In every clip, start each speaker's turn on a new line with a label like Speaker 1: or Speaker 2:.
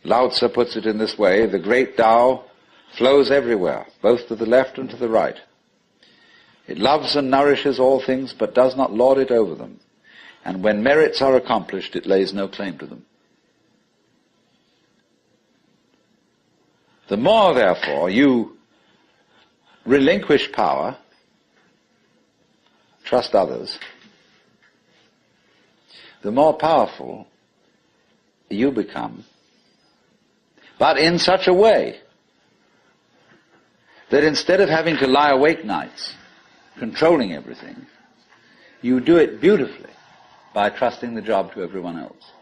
Speaker 1: Lao Tzu puts it in this way: the great Tao flows everywhere, both to the left and to the right. It loves and nourishes all things, but does not lord it over them. And when merits are accomplished, it lays no claim to them. The more, therefore, you relinquish power, trust others, the more powerful you become, but in such a way that instead of having to lie awake nights controlling everything, you do it beautifully by trusting the job to everyone else.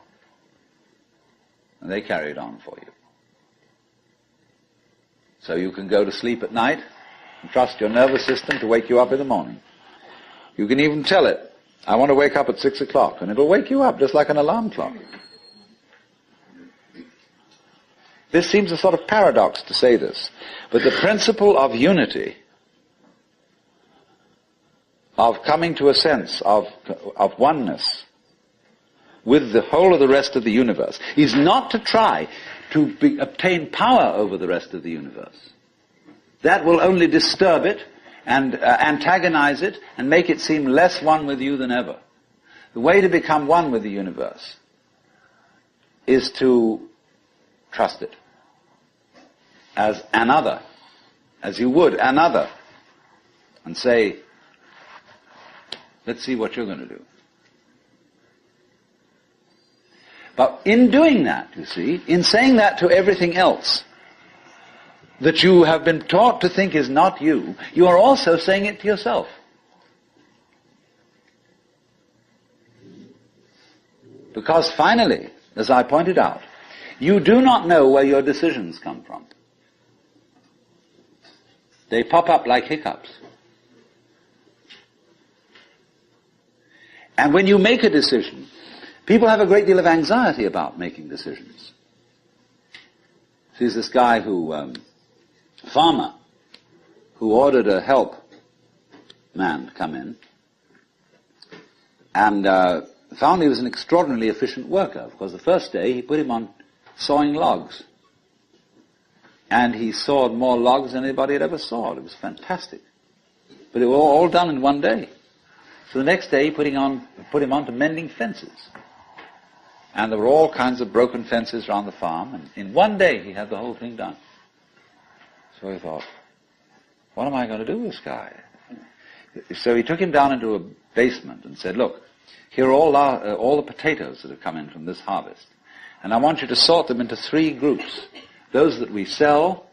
Speaker 1: And they carry it on for you. So you can go to sleep at night and trust your nervous system to wake you up in the morning. You can even tell it, I want to wake up at 6 o'clock, and it'll wake you up just like an alarm clock. This seems a sort of paradox to say this, but the principle of unity, of coming to a sense of oneness with the whole of the rest of the universe, is not to try to obtain power over the rest of the universe. That will only disturb it and antagonize it and make it seem less one with you than ever. The way to become one with the universe is to trust it as another, as you would another, and say, let's see what you're going to do. But in doing that, you see, in saying that to everything else that you have been taught to think is not you, you are also saying it to yourself. Because finally, as I pointed out, you do not know where your decisions come from. They pop up like hiccups. And when you make a decision, people have a great deal of anxiety about making decisions. There's this guy farmer, who ordered a help man to come in, and found he was an extraordinarily efficient worker, because the first day he put him on sawing logs. And he sawed more logs than anybody had ever sawed. It was fantastic. But it was all done in one day. So the next day he put him on to mending fences. And there were all kinds of broken fences around the farm, and in one day he had the whole thing done. So he thought, what am I going to do with this guy? So he took him down into a basement and said, look, here are all the potatoes that have come in from this harvest. And I want you to sort them into 3 groups. Those that we sell,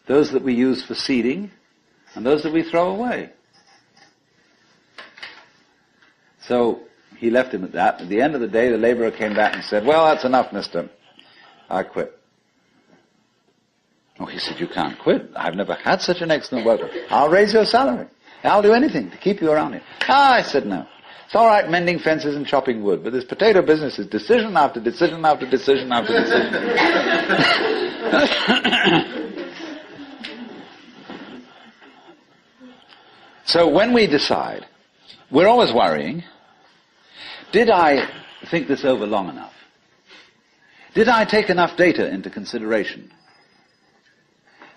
Speaker 1: those that we use for seeding, and those that we throw away. So he left him at that. At the end of the day, the laborer came back and said, well, that's enough, mister. I quit. Oh, he said, you can't quit. I've never had such an excellent worker. I'll raise your salary. I'll do anything to keep you around here. I said, no. It's all right mending fences and chopping wood, but this potato business is decision after decision after decision after decision. So when we decide, we're always worrying, did I think this over long enough? Did I take enough data into consideration?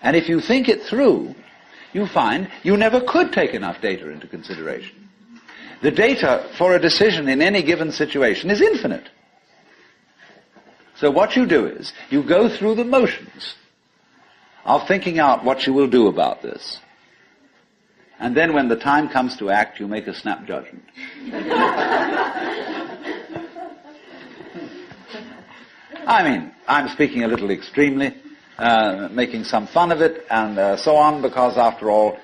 Speaker 1: And if you think it through, you find you never could take enough data into consideration. The data for a decision in any given situation is infinite. So what you do is, you go through the motions of thinking out what you will do about this. And then when the time comes to act, you make a snap judgment. I mean, I'm speaking a little extremely, making some fun of it and so on, because after all,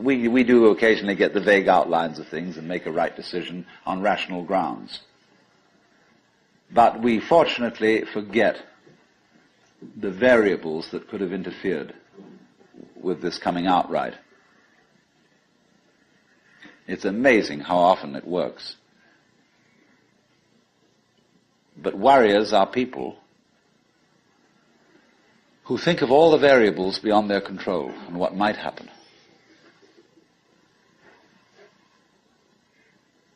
Speaker 1: we do occasionally get the vague outlines of things and make a right decision on rational grounds. But we fortunately forget the variables that could have interfered with this coming out right. It's amazing how often it works. But warriors are people who think of all the variables beyond their control and what might happen.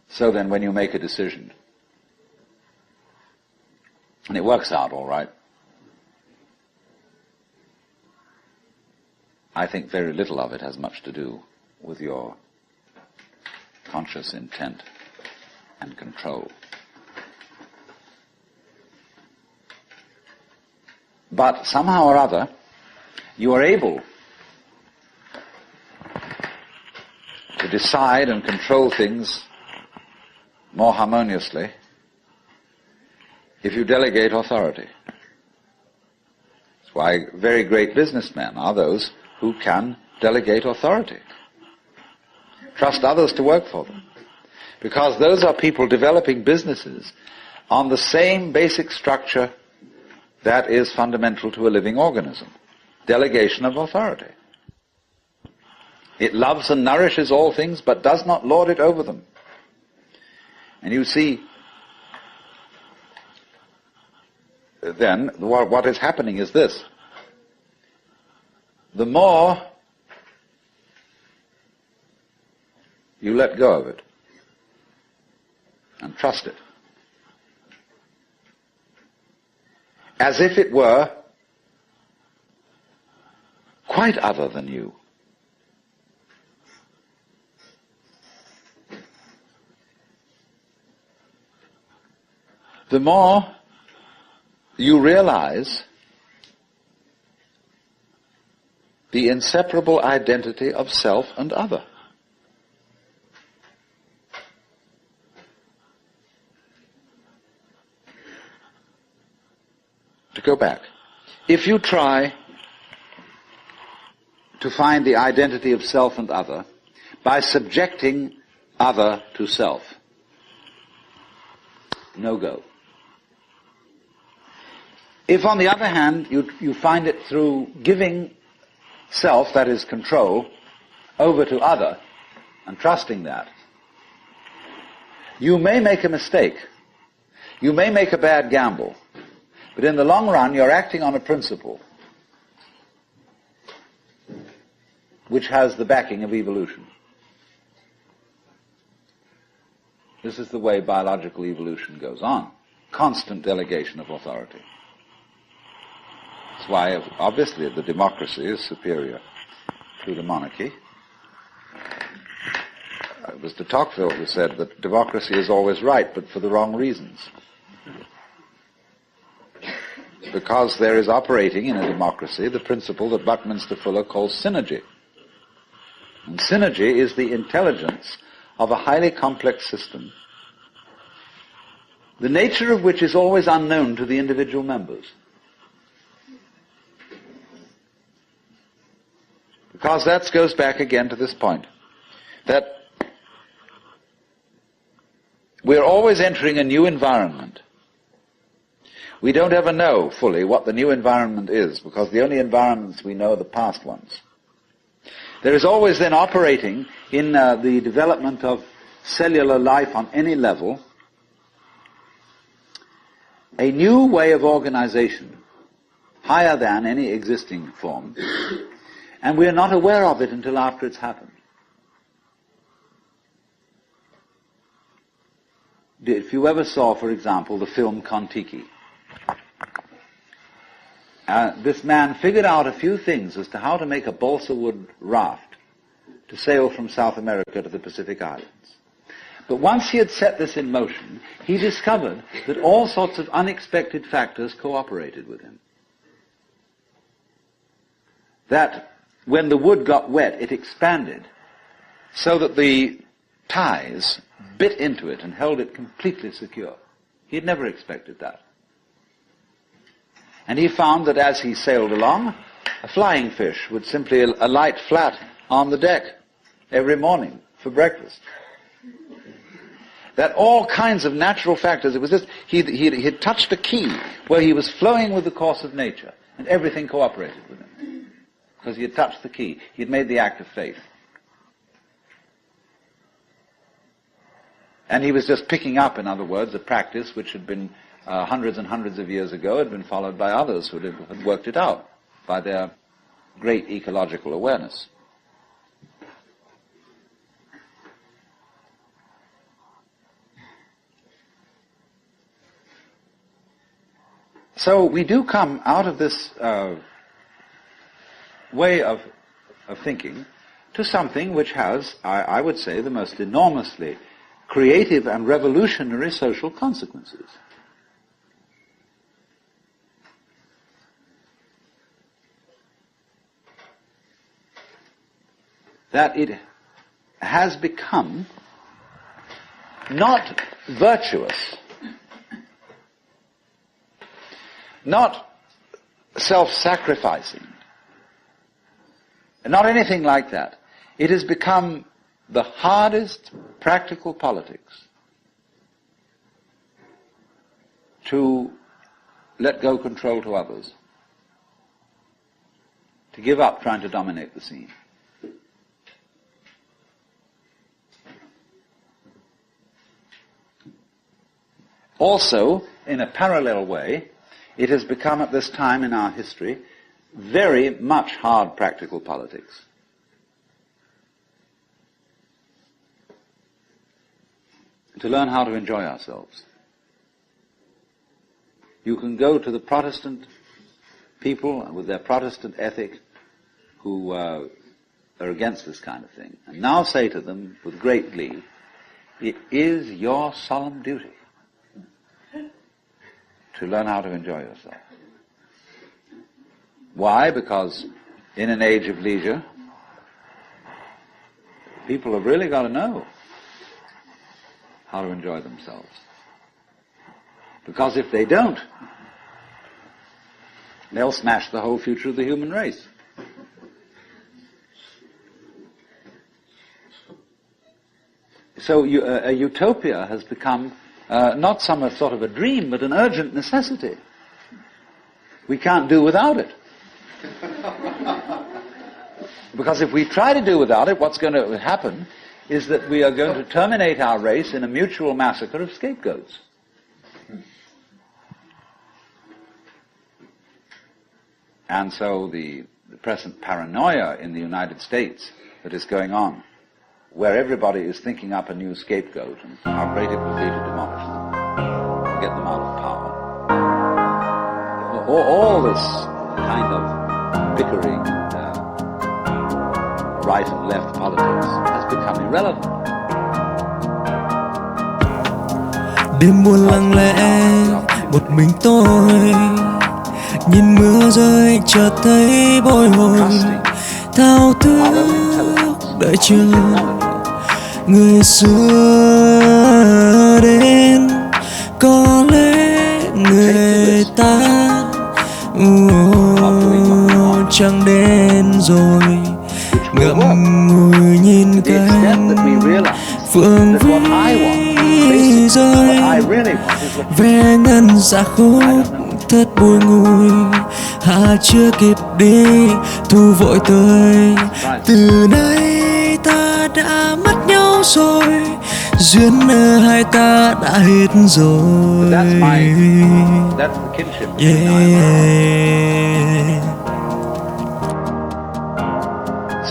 Speaker 1: So then when you make a decision, And it works out all right. I think very little of it has much to do with your conscious intent and control. But somehow or other, you are able to decide and control things more harmoniously if you delegate authority. That's why very great businessmen are those who can delegate authority. Trust others to work for them. Because those are people developing businesses on the same basic structure that is fundamental to a living organism. Delegation of authority. It loves and nourishes all things, but does not lord it over them. And you see, then, what is happening is this. The more you let go of it and trust it, as if it were quite other than you, the more you realize the inseparable identity of self and other. To go back, if you try to find the identity of self and other by subjecting other to self, no go. If, on the other hand, you find it through giving self, that is control, over to other, and trusting that, you may make a mistake. You may make a bad gamble. But in the long run, you're acting on a principle which has the backing of evolution. This is the way biological evolution goes on. Constant delegation of authority. That's why, obviously, the democracy is superior to the monarchy. It was de Tocqueville who said that democracy is always right, but for the wrong reasons. Because there is operating in a democracy the principle that Buckminster Fuller calls synergy. And synergy is the intelligence of a highly complex system, the nature of which is always unknown to the individual members. Because that goes back again to this point, that we're always entering a new environment. We don't ever know fully what the new environment is, because the only environments we know are the past ones. There is always then operating in the development of cellular life on any level a new way of organization, higher than any existing form, and we are not aware of it until after it's happened. If you ever saw, for example, the film Kon-Tiki, this man figured out a few things as to how to make a balsa wood raft to sail from South America to the Pacific Islands. But once he had set this in motion, he discovered that all sorts of unexpected factors cooperated with him. That when the wood got wet, it expanded so that the ties bit into it and held it completely secure. He had never expected that. And he found that as he sailed along, a flying fish would simply alight flat on the deck every morning for breakfast. That all kinds of natural factors, it was just, he had touched a key where he was flowing with the course of nature, and everything cooperated with him. Because he had touched the key. He had made the act of faith. And he was just picking up, in other words, a practice which had been hundreds and hundreds of years ago, had been followed by others who had worked it out by their great ecological awareness. So we do come out of this way of thinking to something which has, I would say, the most enormously creative and revolutionary social consequences. That it has become not virtuous, not self-sacrificing, not anything like that. It has become the hardest practical politics to let go control to others, to give up trying to dominate the scene. Also, in a parallel way, it has become at this time in our history very much hard practical politics. To learn how to enjoy ourselves. You can go to the Protestant people with their Protestant ethic who are against this kind of thing, and now say to them with great glee, it is your solemn duty to learn how to enjoy yourself. Why? Because in an age of leisure, people have really got to know how to enjoy themselves. Because if they don't, they'll smash the whole future of the human race. So a utopia has become not some sort of a dream, but an urgent necessity. We can't do without it. Because if we try to do without it, what's going to happen is that we are going to terminate our race in a mutual massacre of scapegoats. And so the present paranoia in the United States that is going on, where everybody is thinking up a new scapegoat and how great it will be to demolish them, to get them out of power. All this kind of bickering, right and left politics has become irrelevant.
Speaker 2: Đêm buồn lặng lẽ, một mình tôi nhìn mưa rơi chợt thấy bồi hồi, thao thức đợi chờ người xưa đến. Có lẽ người ta chẳng đến rồi, ngậm ngùi nhìn cánh phượng vĩ rơi, ve ngân dạ khúc thật bùi ngùi. Hà chưa kịp đi, thu vội tới. Từ nay ta đã mất nhau rồi, duyên hai ta đã hết rồi. Yeah.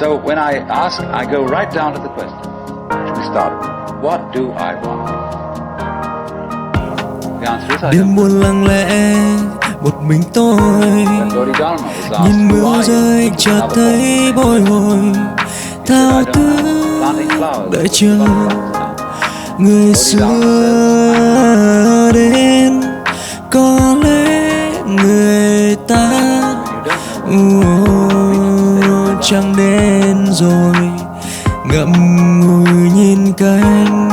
Speaker 1: So when I ask, I go right down to the question which we started with. What do I want? The answer is I
Speaker 2: Đêm buồn lặng lẽ, một mình tôi nhìn mưa rơi chợt thấy bồi hồi, thao thức đợi chờ người xưa đến. Có lẽ người ta chẳng đến rồi, ngậm ngùi nhìn cánh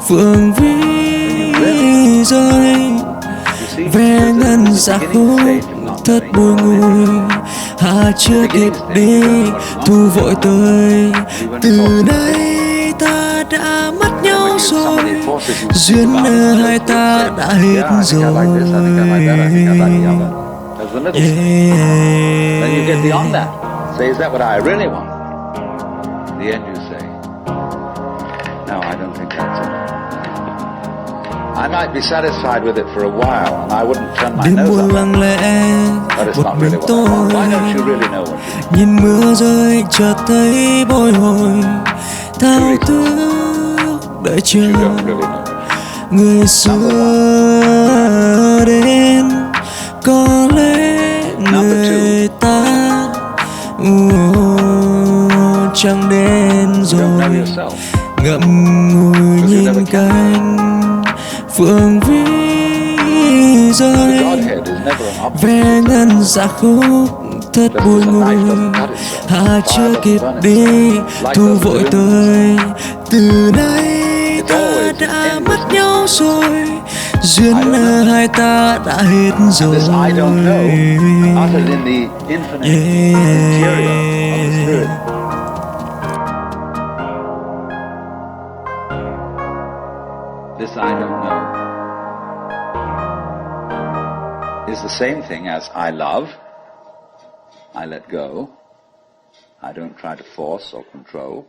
Speaker 2: phượng vĩ rơi, ve ngân dạ khúc thật bùi ngùi. Hà chưa kịp đi, thu vội tới. Từ nay ta đã mất nhau rồi, duyên hai ta đã hết rồi.
Speaker 1: Then you get beyond that. Say, is that what I really want? In the end you say, no, I don't think that's it. I might be satisfied with it for a while, and I wouldn't turn my nose up. But it's not really what I want. Why don't you really know what you want?
Speaker 2: Nhìn mưa rơi chợt thấy bồi hồi, thao thức đợi chờ người xưa đến. rơi, ve ngân dạ khúc thật bùi ngùi. Hà chưa kịp đi, thu vội tới. Từ nay ta đã mất nhau rồi, duyên hai ta đã hết rồi.
Speaker 1: This I don't know is the same thing as I love, I let go, I don't try to force or control.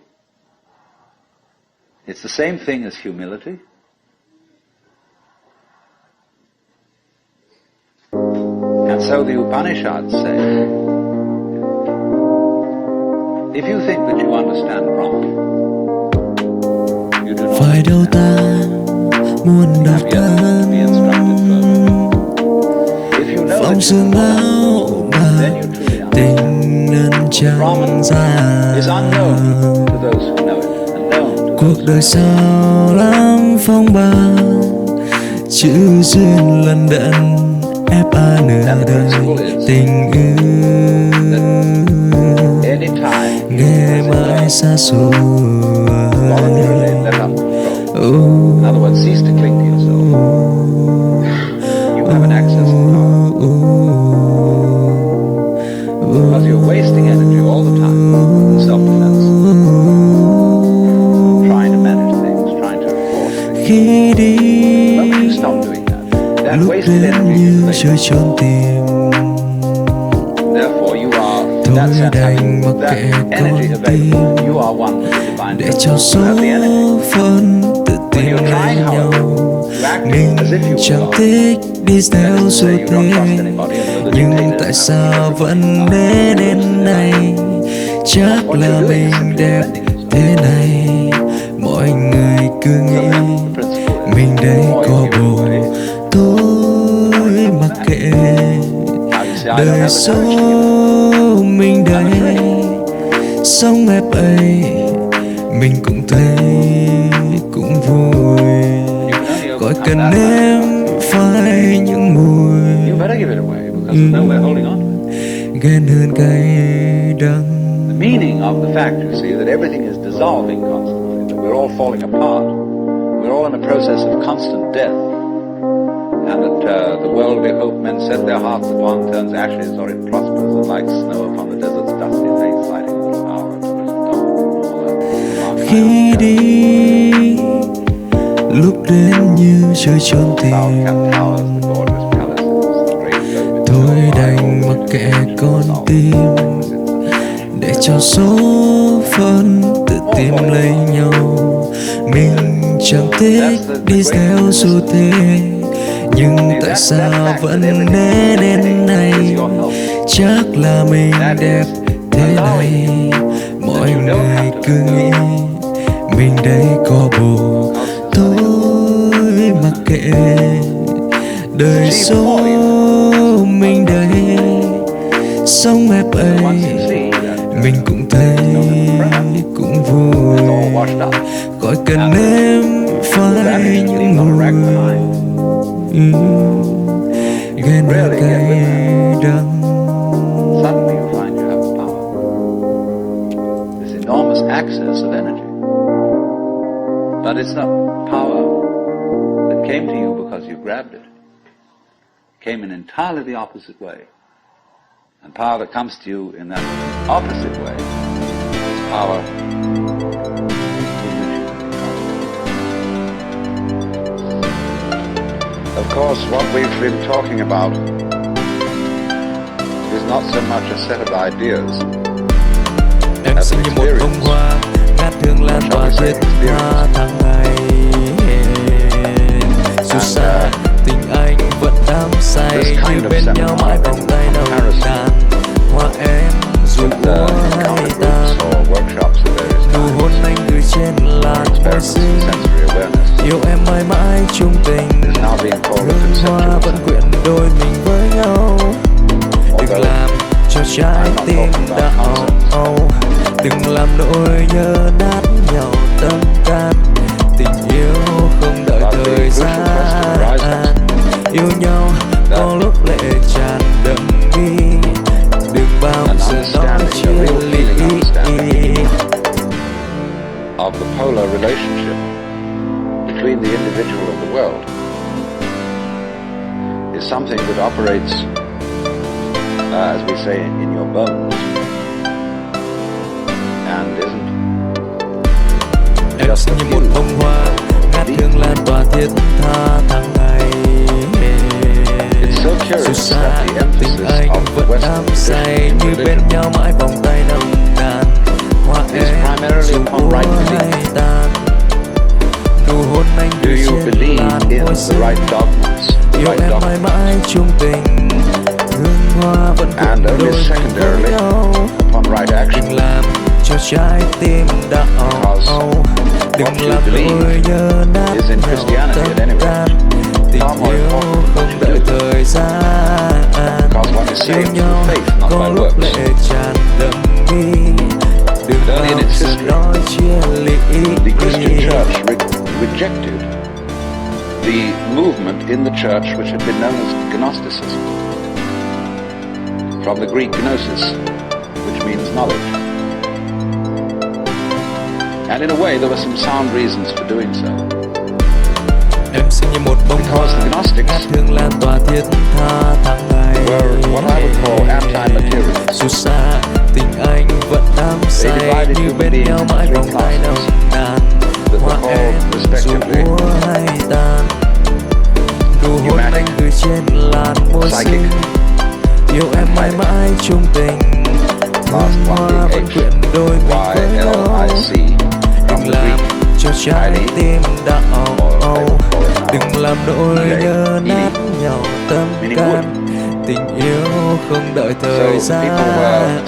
Speaker 1: It's the same thing as humility. And so the Upanishads say, if you think that you understand Brahma, you do not
Speaker 2: phải đâu ta muốn đọc thân phong sương áo mà tình ân chẳng ra. Cuộc đời sao lắm phong ba, chữ duyên lần đận ép nửa đời tình yêu nghe mãi xa xôi.
Speaker 1: In other words, cease to cling to yourself. You have an access to power. Because you're wasting energy all the time in self-defense. Trying to manage things, trying to enforce things.
Speaker 2: Khi đi
Speaker 1: Don't you stop doing that. That
Speaker 2: lúc
Speaker 1: wasted
Speaker 2: đến
Speaker 1: energy
Speaker 2: như
Speaker 1: is
Speaker 2: chơi
Speaker 1: wasted.
Speaker 2: trốn tìm.
Speaker 1: Therefore you are, in
Speaker 2: Thôi
Speaker 1: that sense,
Speaker 2: đành
Speaker 1: having
Speaker 2: mặc
Speaker 1: that
Speaker 2: kệ
Speaker 1: energy
Speaker 2: con
Speaker 1: available.
Speaker 2: tim
Speaker 1: You are one with the divine
Speaker 2: để
Speaker 1: will.
Speaker 2: cho
Speaker 1: You
Speaker 2: số
Speaker 1: have the energy.
Speaker 2: phận tự
Speaker 1: When
Speaker 2: tìm
Speaker 1: you're
Speaker 2: lấy
Speaker 1: trying,
Speaker 2: nhau.
Speaker 1: however, to act
Speaker 2: Mình
Speaker 1: as if you
Speaker 2: chẳng
Speaker 1: were God.
Speaker 2: thích đi theo
Speaker 1: That is to
Speaker 2: số
Speaker 1: say you don't
Speaker 2: thế,
Speaker 1: trust anybody, and you're the
Speaker 2: nhưng
Speaker 1: dictator
Speaker 2: tại
Speaker 1: of
Speaker 2: sao
Speaker 1: everybody.
Speaker 2: vẫn đến đến này? Chắc
Speaker 1: What
Speaker 2: là
Speaker 1: you're doing is
Speaker 2: mình
Speaker 1: simply
Speaker 2: đẹp
Speaker 1: defending yourself.
Speaker 2: thế này. Mọi người cứ
Speaker 1: So
Speaker 2: nghĩ
Speaker 1: that's the principle.
Speaker 2: mình đây
Speaker 1: The more
Speaker 2: có
Speaker 1: you give
Speaker 2: bồ,
Speaker 1: away,
Speaker 2: thôi mặc kệ
Speaker 1: how you say, I don't
Speaker 2: đời
Speaker 1: have
Speaker 2: số
Speaker 1: the courage to give it.
Speaker 2: mình đây. Sống ép ấy mình cũng thấy cũng vui, gọi cần em phải những mùi
Speaker 1: You better give it away because there's no way holding on to it.
Speaker 2: ghen hơn cay đắng.
Speaker 1: The meaning of the fact, you see, that everything is dissolving constantly, that we're all falling apart, we're all in a process of constant death, and that the world we hope men set their hearts upon turns ashes or it prospers, and like snow upon the desert's dusty face, lighting a little hour until it's dawn. All that.
Speaker 2: Khi đi lúc đến như chơi trốn tìm, thôi đành mặc kệ con tim để cho số phận tự tìm lấy nhau. Mình chẳng thích đi theo xu thế, nhưng tại sao vẫn đến đến này? Chắc là mình đẹp thế này. Mọi người cứ nghĩ mình đây có bồ, thôi mặc kệ đời số mình đây. Sống ép ấy mình cũng thấy cũng vui, gọi cần em phải những mùi ghen cay đắng.
Speaker 1: Suddenly you find you have power, this enormous access of energy. But it's not power that came to you because you grabbed it. It came in entirely the opposite way. And power that comes to you in that opposite way is power with which you can trust. Of course, what we've been talking about is not so much a set of ideas
Speaker 2: Em
Speaker 1: as
Speaker 2: xinh
Speaker 1: an
Speaker 2: như một
Speaker 1: experience.
Speaker 2: bông hoa ngát hương lan tỏa thiết tha tháng ngày. Dù xa tình anh vẫn đắm say, như bên nhau mãi vòng tay nồng đàn. Hoa em dù úa hay tàn, nụ hôn anh gửi trên làn môi xinh. Yêu em mãi mãi chung tình, hương hoa vẫn quyện đôi mình với nhau. Đừng làm cho trái tim đau, đừng làm nỗi nhớ nát nhau tâm can. Tình yêu không đợi thời gian, yêu nhau
Speaker 1: of the polar relationship between the individual and the world is something that operates, as we say, in your bones, and isn't just a
Speaker 2: như một bông hoa ngát hương lan tỏa thiết tha tháng ngày. Dù xa tình anh vẫn đắm say như bên nhau mãi vòng tay nồng nàn. Hoa em dù úa hay tàn, nụ hôn anh đưa trên làn môi xinh. Yêu em mãi mãi chung tình, hương hoa vẫn cùng đôi mình với nhau. Đừng làm cho trái tim đau, đừng làm đôi nhớ nát nhau tâm can. Tình yêu không đợi thời gian, yêu nhau có lúc lệ tràn đẫm mi. Đừng bao giờ nói chia ly.
Speaker 1: The Christian Church rejected the movement in the church which had been known as Gnosticism, from the Greek gnosis, which means knowledge. And in a way there were some sound reasons for doing so.
Speaker 2: Em xinh như một bông hoa ngát hương lan tỏa thiết tha tháng ngày.
Speaker 1: What I would call anti-material.
Speaker 2: Dù xa tình anh vẫn đắm say như bên nhau mãi vòng tay nồng nàn. Hoa em dù úa hay tàn, nụ hôn anh gửi trên làn môi xinh. Yêu em mãi mãi chung tình, hương hoa vẫn quyện đôi mình với nhau. Đừng làm cho trái tim đau, đừng làm đôi nhớ nát nhau tâm can. Tình yêu không đợi thời gian,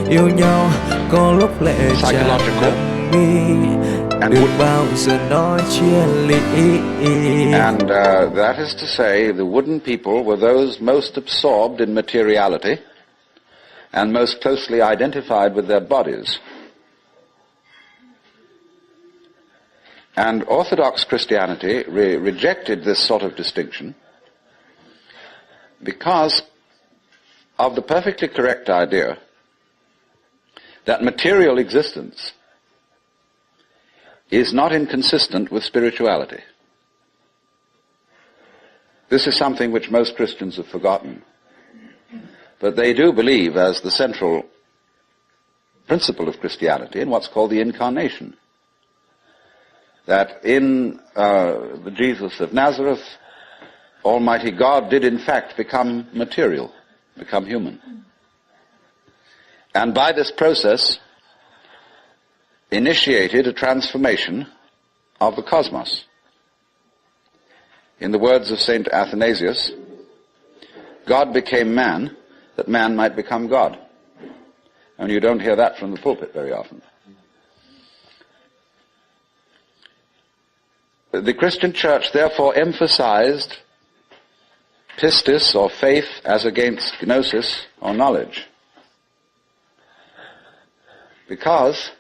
Speaker 2: yêu nhau có lúc lệ tràn đẫm mi. Đừng bao giờ nói chia ly.
Speaker 1: And that is to say, the wooden people were those most absorbed in materiality and most closely identified with their bodies. And Orthodox Christianity rejected this sort of distinction because of the perfectly correct idea that material existence is not inconsistent with spirituality. This is something which most Christians have forgotten. But they do believe as the central principle of Christianity in what's called the incarnation. That in the Jesus of Nazareth, Almighty God did in fact become material, become human. And by this process initiated a transformation of the cosmos. In the words of Saint Athanasius, God became man that man might become God. And you don't hear that from the pulpit very often. The Christian Church therefore emphasized pistis, or faith, as against gnosis, or knowledge. Because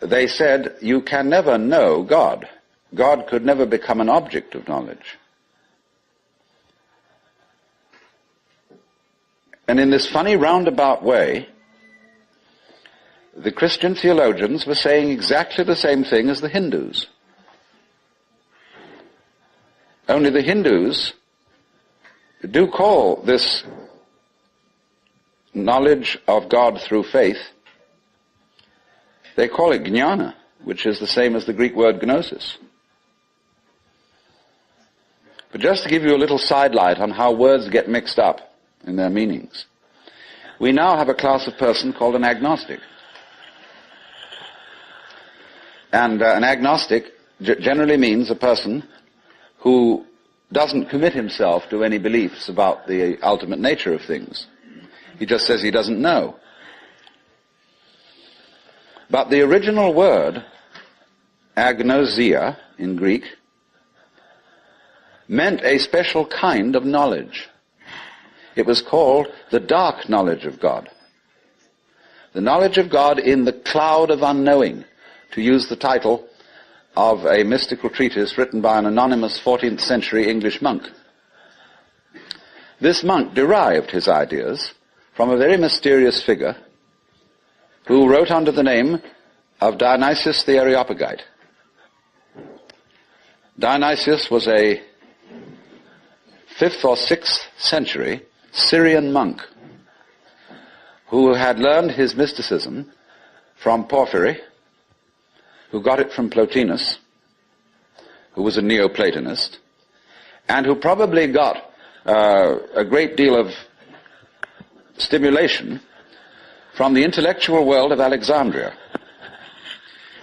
Speaker 1: they said you can never know God. God could never become an object of knowledge. And in this funny roundabout way, the Christian theologians were saying exactly the same thing as the Hindus. Only the Hindus do call this knowledge of God through faith, they call it jnana, which is the same as the Greek word gnosis. But just to give you a little sidelight on how words get mixed up in their meanings, we now have a class of person called an agnostic. And an agnostic generally means a person who doesn't commit himself to any beliefs about the ultimate nature of things. He just says he doesn't know. But the original word, agnosia in Greek, meant a special kind of knowledge. It was called the dark knowledge of God. The knowledge of God in the cloud of unknowing, to use the title of a mystical treatise written by an anonymous 14th century English monk. This monk derived his ideas from a very mysterious figure who wrote under the name of Dionysius the Areopagite. Dionysius was a 5th or 6th century Syrian monk who had learned his mysticism from Porphyry, who got it from Plotinus, who was a Neoplatonist, and who probably got a great deal of stimulation from the intellectual world of Alexandria.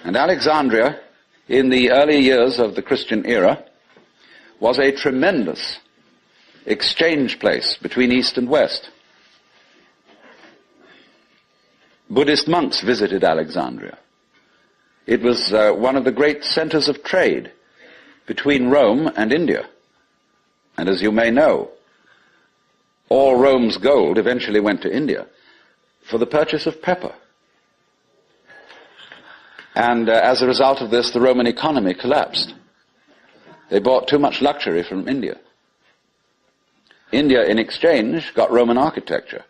Speaker 1: And Alexandria, in the early years of the Christian era, was a tremendous exchange place between East and West. Buddhist monks visited Alexandria. It was one of the great centers of trade between Rome and India. And as you may know, all Rome's gold eventually went to India for the purchase of pepper. And as a result of this, the Roman economy collapsed. They bought too much luxury from India. India, in exchange, got Roman architecture.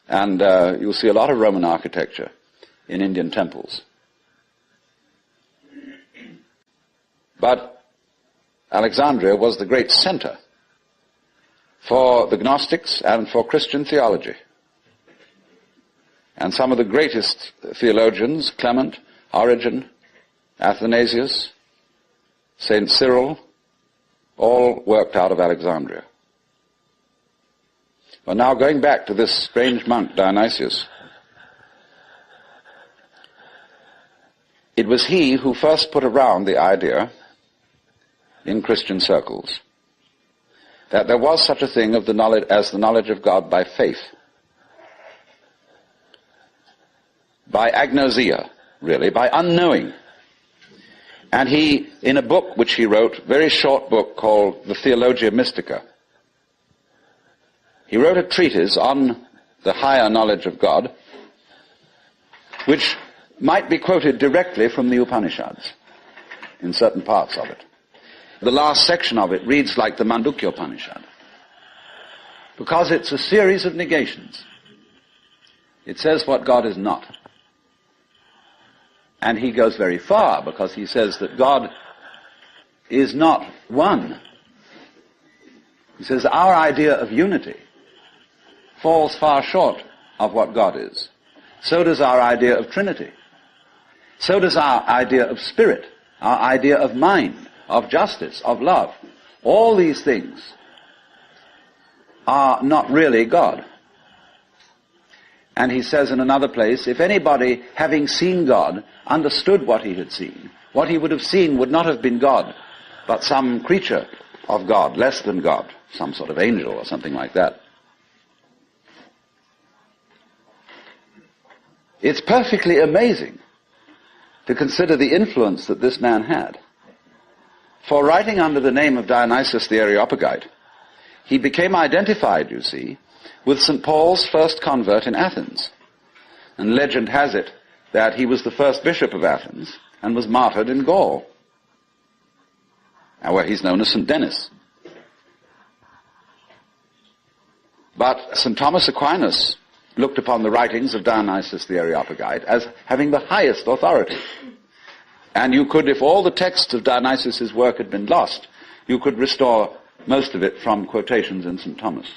Speaker 1: And you'll see a lot of Roman architecture in Indian temples. But Alexandria was the great center for the Gnostics and for Christian theology. And some of the greatest theologians, Clement, Origen, Athanasius, St. Cyril, all worked out of Alexandria. Well, now going back to this strange monk, Dionysius, it was he who first put around the idea in Christian circles that there was such a thing as the knowledge of God by faith. By agnosia, really, by unknowing. And he, in a book which he wrote, very short book called the Theologia Mystica, he wrote a treatise on the higher knowledge of God, which might be quoted directly from the Upanishads, in certain parts of it. The last section of it reads like the Mandukya Upanishad, because it's a series of negations. It says what God is not. And he goes very far, because he says that God is not one. He says our idea of unity falls far short of what God is. So does our idea of Trinity. So does our idea of spirit, our idea of mind, of justice, of love. All these things are not really God. And he says in another place, if anybody, having seen God, understood what he had seen, what he would have seen would not have been God, but some creature of God, less than God, some sort of angel or something like that. It's perfectly amazing to consider the influence that this man had. For writing under the name of Dionysius the Areopagite, he became identified, you see, with St. Paul's first convert in Athens. And legend has it that he was the first bishop of Athens and was martyred in Gaul, where he's known as St. Denis. But St. Thomas Aquinas looked upon the writings of Dionysius the Areopagite as having the highest authority. And you could, if all the texts of Dionysius' work had been lost, you could restore most of it from quotations in St. Thomas.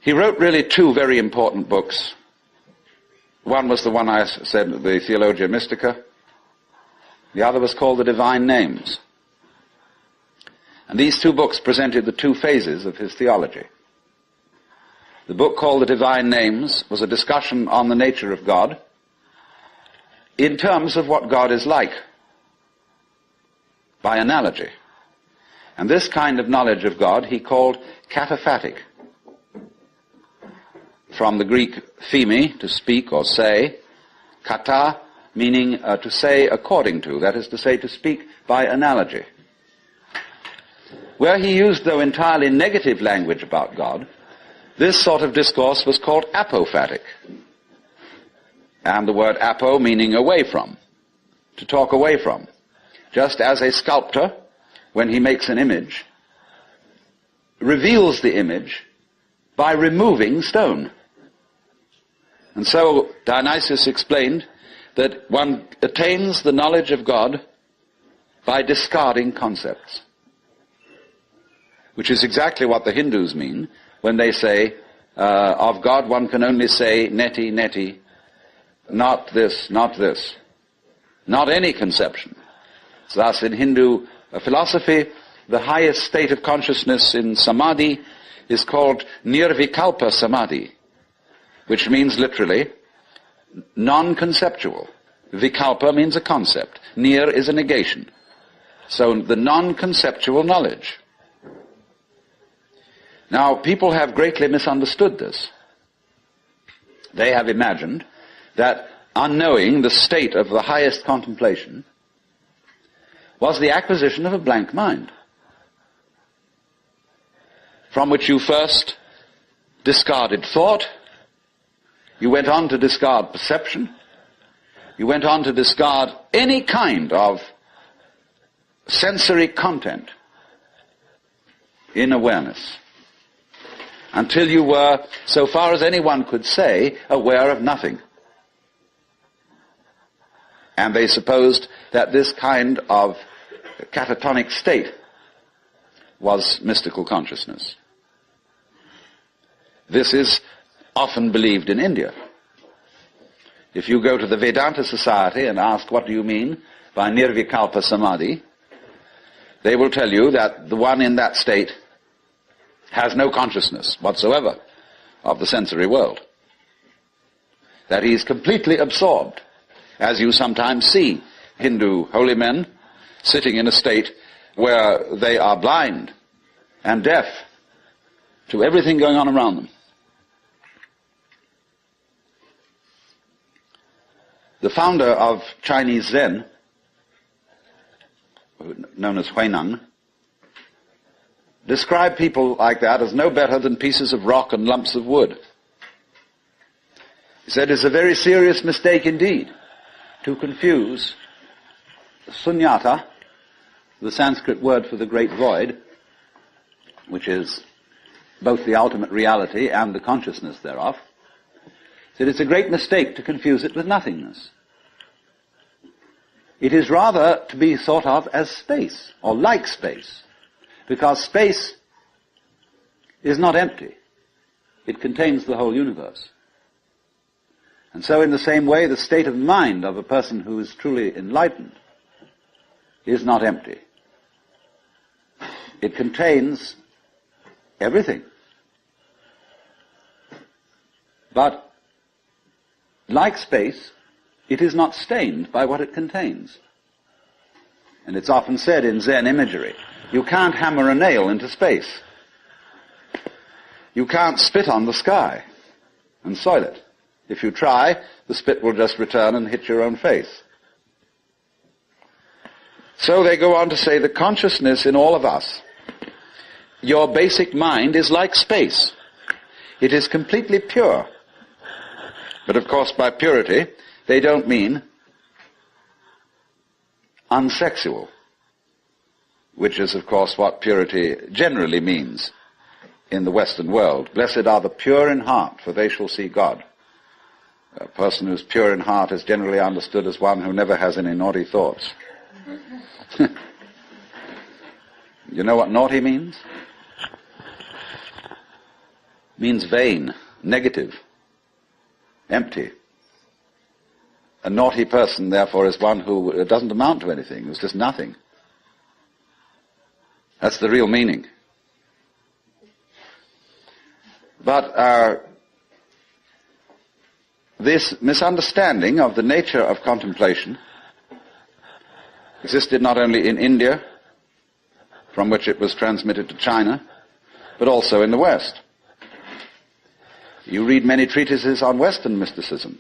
Speaker 1: He wrote really two very important books. One was the one I said, the Theologia Mystica. The other was called the Divine Names. And these two books presented the two phases of his theology. The book called the Divine Names was a discussion on the nature of God in terms of what God is like, by analogy. And this kind of knowledge of God he called kataphatic, from the Greek pheme, to speak or say, kata, meaning to say according to, that is to say, to speak by analogy. Where he used, though, entirely negative language about God, this sort of discourse was called apophatic. And the word apo meaning away from, to talk away from. Just as a sculptor, when he makes an image, reveals the image by removing stone. And so Dionysius explained that one attains the knowledge of God by discarding concepts, which is exactly what the Hindus mean when they say, of God one can only say neti, neti, not this, not this, not any conception. So thus in Hindu philosophy, the highest state of consciousness in samadhi is called nirvikalpa samadhi, which means literally non-conceptual. Vikalpa means a concept. Nir is a negation. So the non-conceptual knowledge. Now, people have greatly misunderstood this. They have imagined that unknowing the state of the highest contemplation was the acquisition of a blank mind, from which you first discarded thought, you went on to discard perception, you went on to discard any kind of sensory content in awareness, until you were, so far as anyone could say, aware of nothing. And they supposed that this kind of catatonic state was mystical consciousness. This is often believed in India. If you go to the Vedanta Society and ask, what do you mean by nirvikalpa samadhi, they will tell you that the one in that state has no consciousness whatsoever of the sensory world. That he is completely absorbed, as you sometimes see Hindu holy men sitting in a state where they are blind and deaf to everything going on around them. The founder of Chinese Zen, known as Huineng, described people like that as no better than pieces of rock and lumps of wood. He said it's a very serious mistake indeed to confuse sunyata, the Sanskrit word for the great void, which is both the ultimate reality and the consciousness thereof. He said it's a great mistake to confuse it with nothingness. It is rather to be thought of as space, or like space, because space is not empty. It contains the whole universe. And so in the same way, the state of mind of a person who is truly enlightened is not empty. It contains everything. But like space, it is not stained by what it contains. And it's often said in Zen imagery, you can't hammer a nail into space. You can't spit on the sky and soil it. If you try, the spit will just return and hit your own face. So they go on to say the consciousness in all of us, your basic mind is like space. It is completely pure. But of course by purity, they don't mean unsexual, which is of course what purity generally means in the Western world. Blessed are the pure in heart, for they shall see God. A person who's pure in heart is generally understood as one who never has any naughty thoughts. You know what naughty means? It means vain, negative, empty. A naughty person, therefore, is one who doesn't amount to anything, who's just nothing. That's the real meaning. But this misunderstanding of the nature of contemplation existed not only in India, from which it was transmitted to China, but also in the West. You read many treatises on Western mysticism,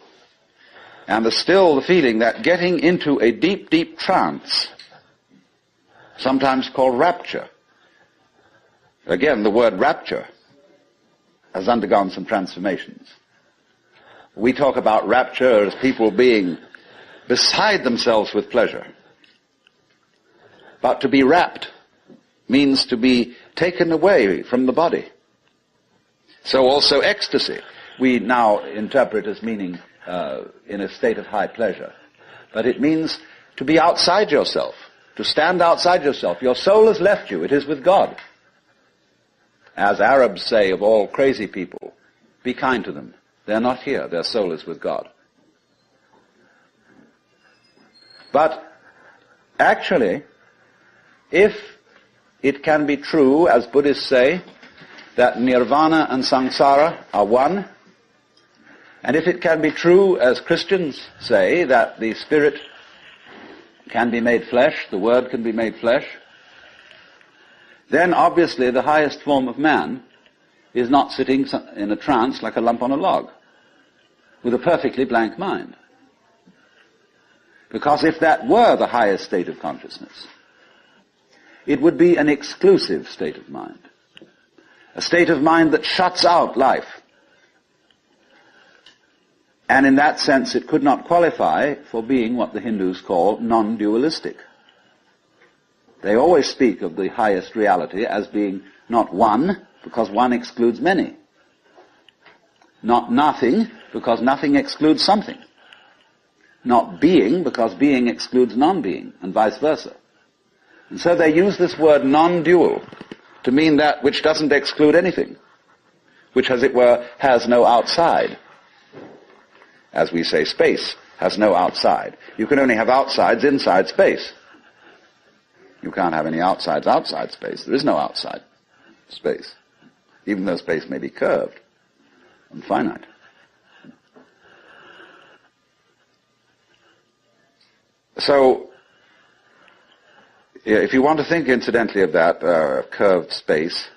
Speaker 1: and there's still the feeling that getting into a deep, deep trance, sometimes called rapture. Again, the word rapture has undergone some transformations. We talk about rapture as people being beside themselves with pleasure. But to be rapt means to be taken away from the body. So also ecstasy we now interpret as meaning in a state of high pleasure. But it means to be outside yourself, to stand outside yourself. Your soul has left you. It is with God. As Arabs say of all crazy people, be kind to them. They're not here. Their soul is with God. But actually, if it can be true, as Buddhists say, that nirvana and samsara are one, and if it can be true, as Christians say, that the spirit can be made flesh, the word can be made flesh, then obviously the highest form of man is not sitting in a trance like a lump on a log, with a perfectly blank mind. Because if that were the highest state of consciousness, it would be an exclusive state of mind. A state of mind that shuts out life. And in that sense it could not qualify for being what the Hindus call non-dualistic. They always speak of the highest reality as being not one, because one excludes many. Not nothing, because nothing excludes something. Not being, because being excludes non-being, and vice versa. And so they use this word non-dual to mean that which doesn't exclude anything, which, as it were, has no outside. As we say, space has no outside. You can only have outsides inside space. You can't have any outsides outside space. There is no outside space, even though space may be curved and finite. So, if you want to think incidentally of that curved space,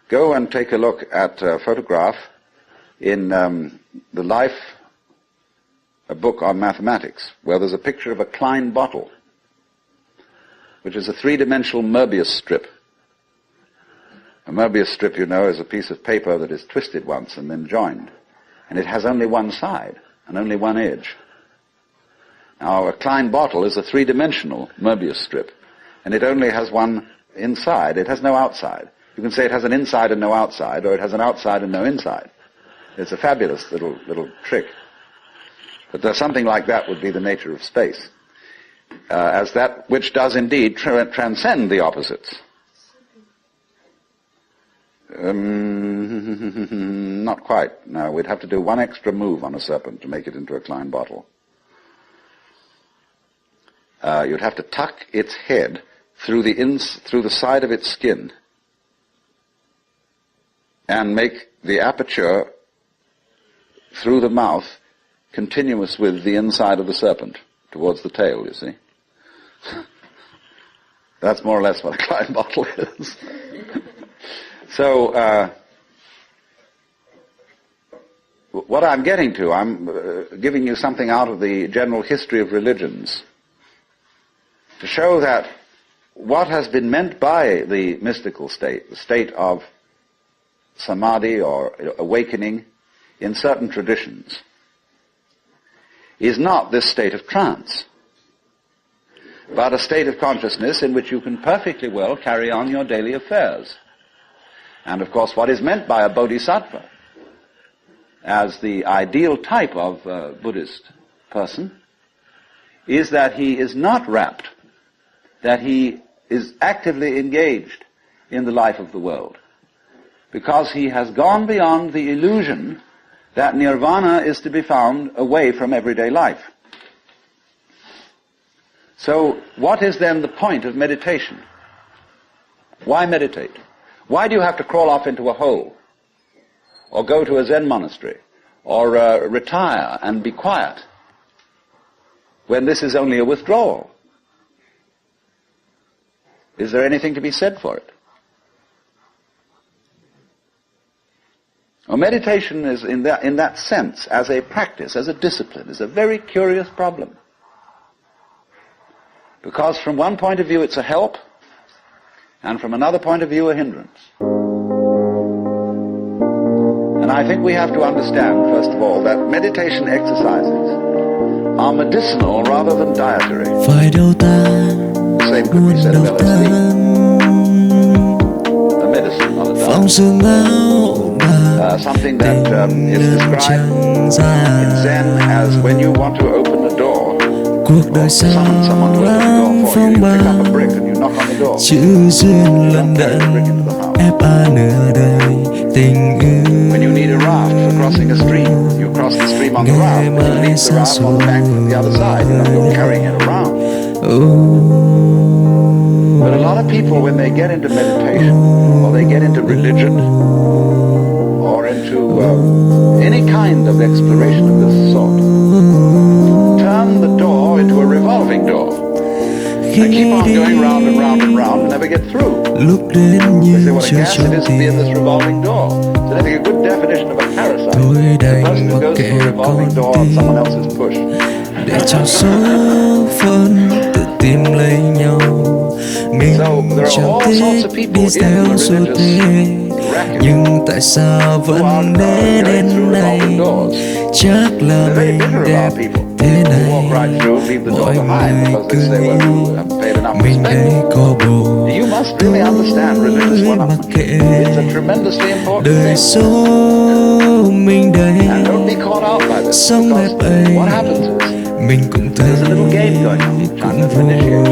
Speaker 1: go and take a look at a photograph in The Life, a book on mathematics, where there's a picture of a Klein bottle, which is a three-dimensional Möbius strip. A Möbius strip, you know, is a piece of paper that is twisted once and then joined. And it has only one side and only one edge. Now, a Klein bottle is a three-dimensional Möbius strip, and it only has one inside. It has no outside. You can say it has an inside and no outside, or it has an outside and no inside. It's a fabulous little trick. But there's something like that would be the nature of space, as that which does indeed transcend the opposites. Not quite. No, we'd have to do one extra move on a serpent to make it into a Klein bottle. You'd have to tuck its head through the side of its skin and make the aperture through the mouth continuous with the inside of the serpent towards the tail, you see. That's more or less what a Klein bottle is. So, what I'm getting to, I'm giving you something out of the general history of religions to show that what has been meant by the mystical state, the state of samadhi or awakening in certain traditions, is not this state of trance, but a state of consciousness in which you can perfectly well carry on your daily affairs. And of course, what is meant by a bodhisattva as the ideal type of Buddhist person is that he is not wrapped, that he is actively engaged in the life of the world, because he has gone beyond the illusion that nirvana is to be found away from everyday life. So, what is then the point of meditation? Why meditate? Why do you have to crawl off into a hole, or go to a Zen monastery, or retire and be quiet, when this is only a withdrawal? Is there anything to be said for it? Well, meditation is, in that sense, as a practice, as a discipline, is a very curious problem. Because from one point of view it's a help, and from another point of view a hindrance. And I think we have to understand, first of all, that meditation exercises are medicinal rather than dietary. The same could be said of LSD. A medicine, not a diet. something that is described in Zen as when you want to open the door or summon someone to open the door for you, you pick up a brick and you knock on the door.
Speaker 2: Chữ duyên lần đận ép nửa đời tình yêu.
Speaker 1: When you need a raft for crossing a stream, you cross the stream on the raft. But you leave the raft on the bank from the other side. You're not carrying it around. But a lot of people, when they get into meditation, or they get into religion, or into any kind of exploration of this sort, turn the door into a revolving door. And keep on going round and round and round and never get through. They say, what a gas it is to be in this revolving door. So I think a good definition of a parasite, the person who goes through a revolving door on someone else's push.
Speaker 2: Để cho số phận tự tìm lấy nhau. Mình chẳng thích đi theo xu thế, nhưng tại sao vẫn đến đây? Chắc là mình đẹp thế này. Mọi người cứ nghĩ mình đây có bồ, tôi mặc kệ. Đời số mình đây, sống đẹp ấy, mình cũng thấy cũng vui.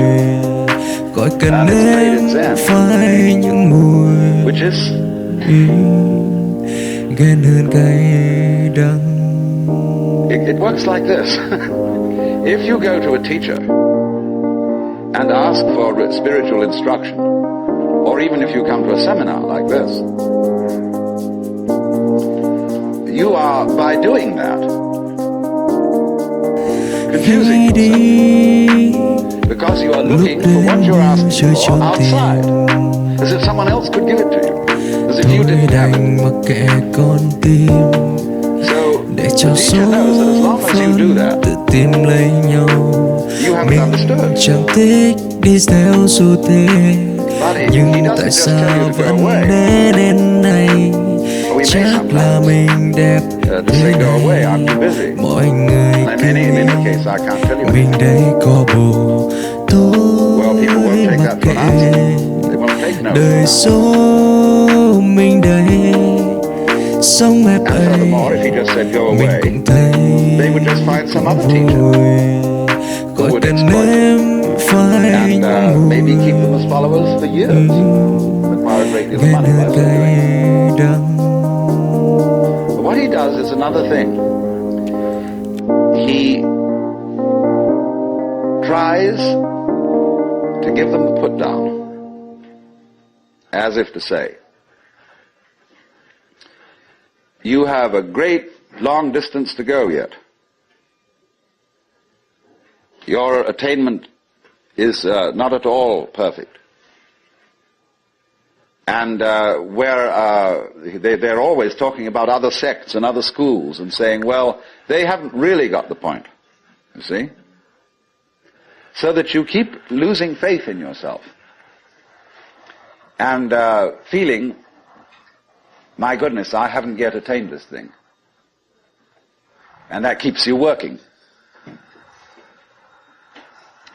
Speaker 2: Gọi cần em phải những mùi ghen hơn cay đắng.
Speaker 1: It works like this. If you go to a teacher and ask for spiritual instruction, or even if you come to a seminar like this, you are, by doing that, confusing yourself, because you are looking for what you're asking for outside, as if someone else could give it to you, as if you didn't have it. So the teacher knows that as long as you do that, you haven't understood.
Speaker 2: Chẳng thích đi theo xu thế, nhưng tại sao vẫn đến này? Chắc là mình đẹp thế này. Mọi người cứ nghĩ mình đây có bồ, tôi mặc kệ. Đời số mình đây, sống đẹp ấy, mình cũng thấy vui. Gọi tên em phải
Speaker 1: maybe keep them as followers for years. Require a great deal of money. But what he does is another thing. He tries to give them the put down, as if to say, you have a great long distance to go yet. Your attainment is not at all perfect. And they're always talking about other sects and other schools and saying, well, they haven't really got the point, you see? So that you keep losing faith in yourself and feeling, my goodness, I haven't yet attained this thing. And that keeps you working.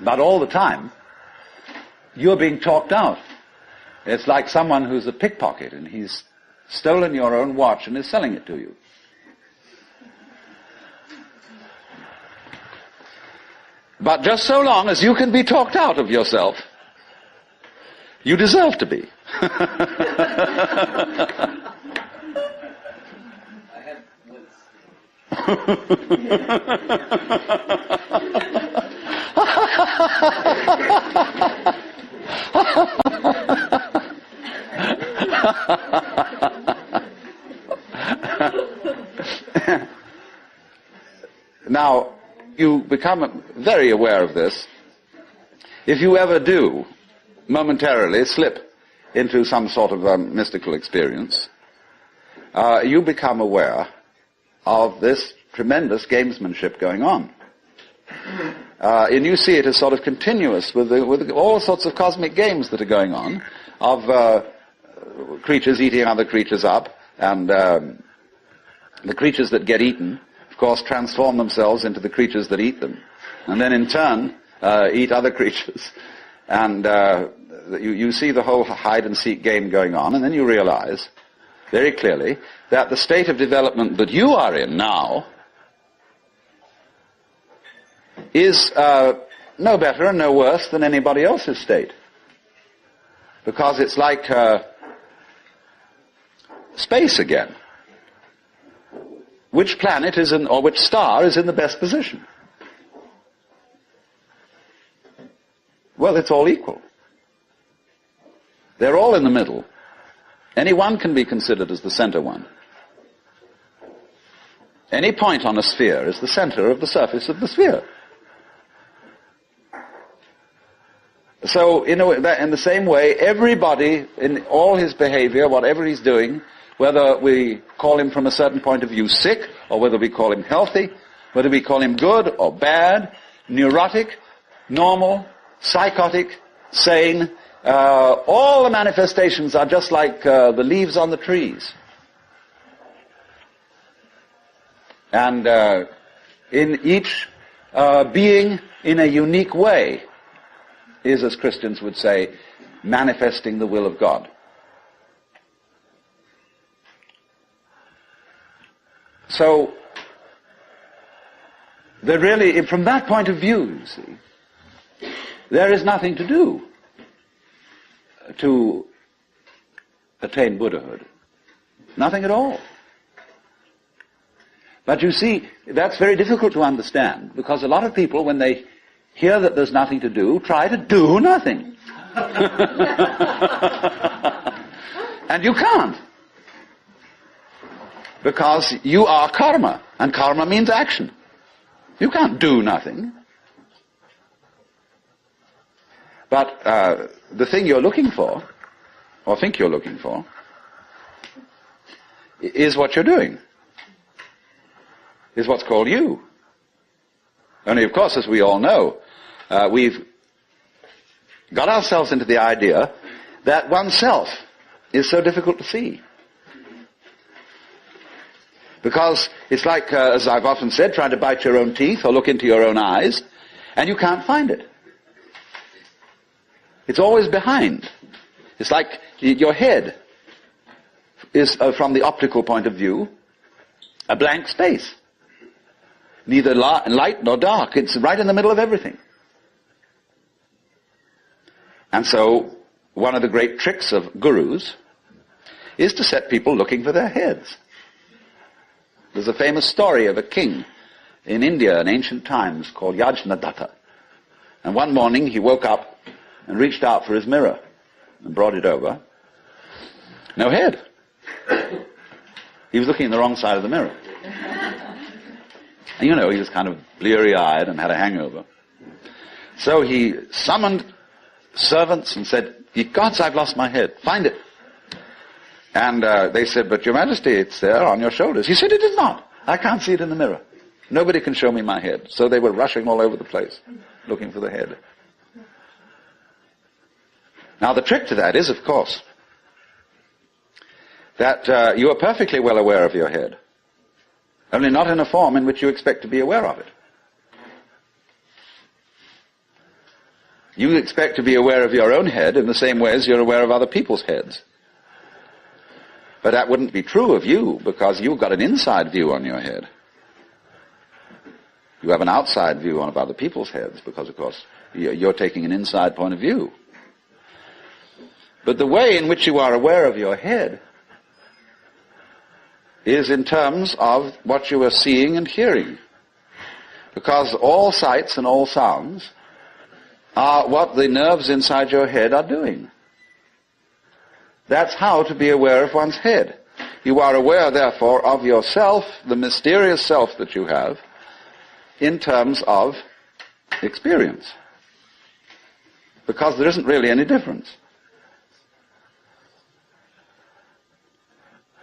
Speaker 1: But all the time, you're being talked out. It's like someone who's a pickpocket and he's stolen your own watch and is selling it to you. But just so long as you can be talked out of yourself, you deserve to be. Now, you become very aware of this. If you ever do momentarily slip into some sort of mystical experience, you become aware of this tremendous gamesmanship going on. And you see it as sort of continuous with all sorts of cosmic games that are going on, of creatures eating other creatures up, and the creatures that get eaten, of course, transform themselves into the creatures that eat them, and then in turn eat other creatures. And you see the whole hide-and-seek game going on, and then you realize very clearly that the state of development that you are in now is no better and no worse than anybody else's state. Because it's like space again. Which planet is in, or which star is in the best position? Well, it's all equal. They're all in the middle. Any one can be considered as the center one. Any point on a sphere is the center of the surface of the sphere. So, in the same way, everybody, in all his behavior, whatever he's doing, whether we call him from a certain point of view sick, or whether we call him healthy, whether we call him good or bad, neurotic, normal, psychotic, sane, all the manifestations are just like the leaves on the trees. And in each being in a unique way is, as Christians would say, manifesting the will of God. So, there really, from that point of view, you see, there is nothing to do to attain Buddhahood. Nothing at all. But you see, that's very difficult to understand, because a lot of people, when they hear that there's nothing to do, try to do nothing. And you can't. Because you are karma, and karma means action. You can't do nothing. But the thing you're looking for, or think you're looking for, is what you're doing. Is what's called you. Only, of course, as we all know, we've got ourselves into the idea that oneself is so difficult to see. Because it's like, as I've often said, trying to bite your own teeth or look into your own eyes, and you can't find it. It's always behind. It's like your head is, from the optical point of view, a blank space. Neither light nor dark. It's right in the middle of everything. And so, one of the great tricks of gurus is to set people looking for their heads. There's a famous story of a king in India in ancient times called Yajnadatta. And one morning he woke up and reached out for his mirror and brought it over. No head. He was looking in the wrong side of the mirror. And you know, he was kind of bleary-eyed and had a hangover. So he summoned servants and said, "Ye gods, I've lost my head. Find it." And they said, "But Your Majesty, it's there on your shoulders." He said, "It is not. I can't see it in the mirror. Nobody can show me my head." So they were rushing all over the place, looking for the head. Now the trick to that is, of course, that you are perfectly well aware of your head, only not in a form in which you expect to be aware of it. You expect to be aware of your own head in the same way as you're aware of other people's heads. But that wouldn't be true of you, because you've got an inside view on your head. You have an outside view on other people's heads, because, of course, you're taking an inside point of view. But the way in which you are aware of your head is in terms of what you are seeing and hearing. Because all sights and all sounds are what the nerves inside your head are doing. That's how to be aware of one's head. You are aware, therefore, of yourself, the mysterious self that you have, in terms of experience. Because there isn't really any difference.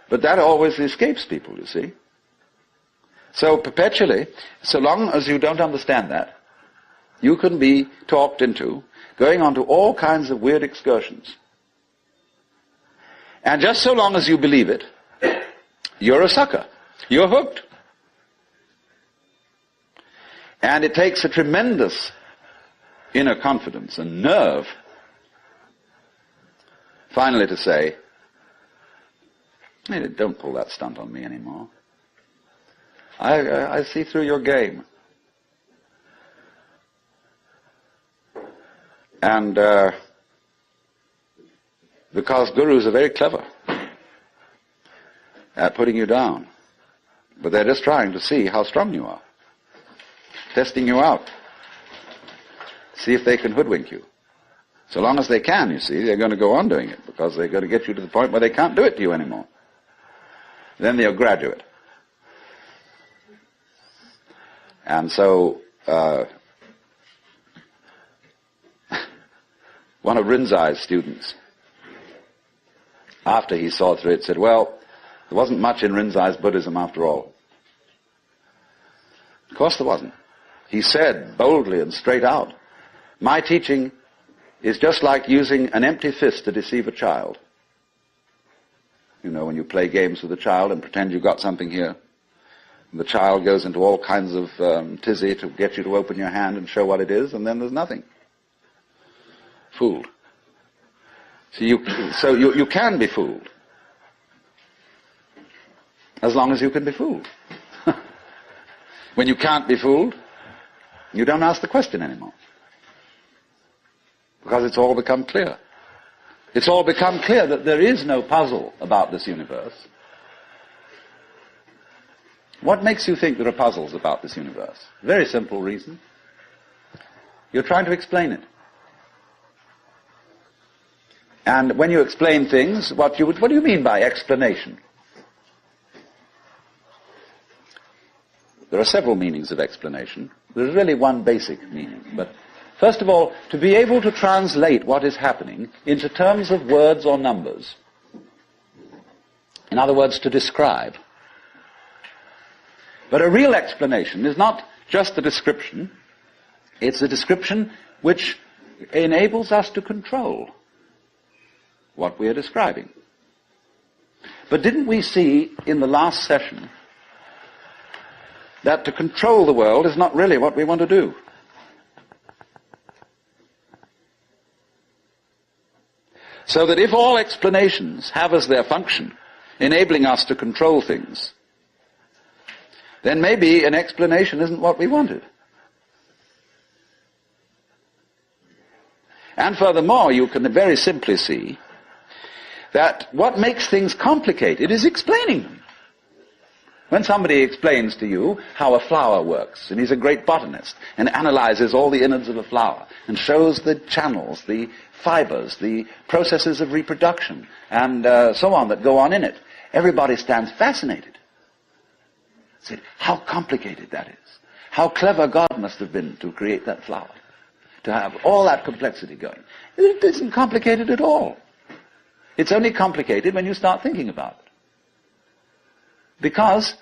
Speaker 1: But that always escapes people, you see. So perpetually, so long as you don't understand that, you can be talked into going on to all kinds of weird excursions. And just so long as you believe it, you're a sucker. You're hooked. And it takes a tremendous inner confidence and nerve, finally, to say, Hey, don't pull that stunt on me anymore. I see through your game. And because gurus are very clever at putting you down, but they're just trying to see how strong you are, testing you out, see if they can hoodwink you. So long as they can, you see, they're going to go on doing it, because they're going to get you to the point where they can't do it to you anymore. Then they'll graduate. And so one of Rinzai's students, after he saw through it, said, well, there wasn't much in Rinzai's Buddhism after all. Of course there wasn't. He said boldly and straight out, my teaching is just like using an empty fist to deceive a child. You know, when you play games with a child and pretend you've got something here, the child goes into all kinds of tizzy to get you to open your hand and show what it is, and then there's nothing. Fooled. So you can be fooled. As long as you can be fooled. When you can't be fooled, you don't ask the question anymore. Because it's all become clear. It's all become clear that there is no puzzle about this universe. What makes you think there are puzzles about this universe? Very simple reason. You're trying to explain it. And when you explain things, what do you mean by explanation? There are several meanings of explanation. There's really one basic meaning. But first of all, to be able to translate what is happening into terms of words or numbers. In other words, to describe. But a real explanation is not just a description. It's a description which enables us to control what we are describing. But didn't we see in the last session that to control the world is not really what we want to do? So that if all explanations have as their function enabling us to control things, then maybe an explanation isn't what we wanted. And furthermore, you can very simply see that what makes things complicated is explaining them. When somebody explains to you how a flower works, and he's a great botanist, and analyzes all the innards of a flower, and shows the channels, the fibers, the processes of reproduction, and so on that go on in it, everybody stands fascinated. Say, how complicated that is. How clever God must have been to create that flower, to have all that complexity going. It isn't complicated at all. It's only complicated when you start thinking about it. Because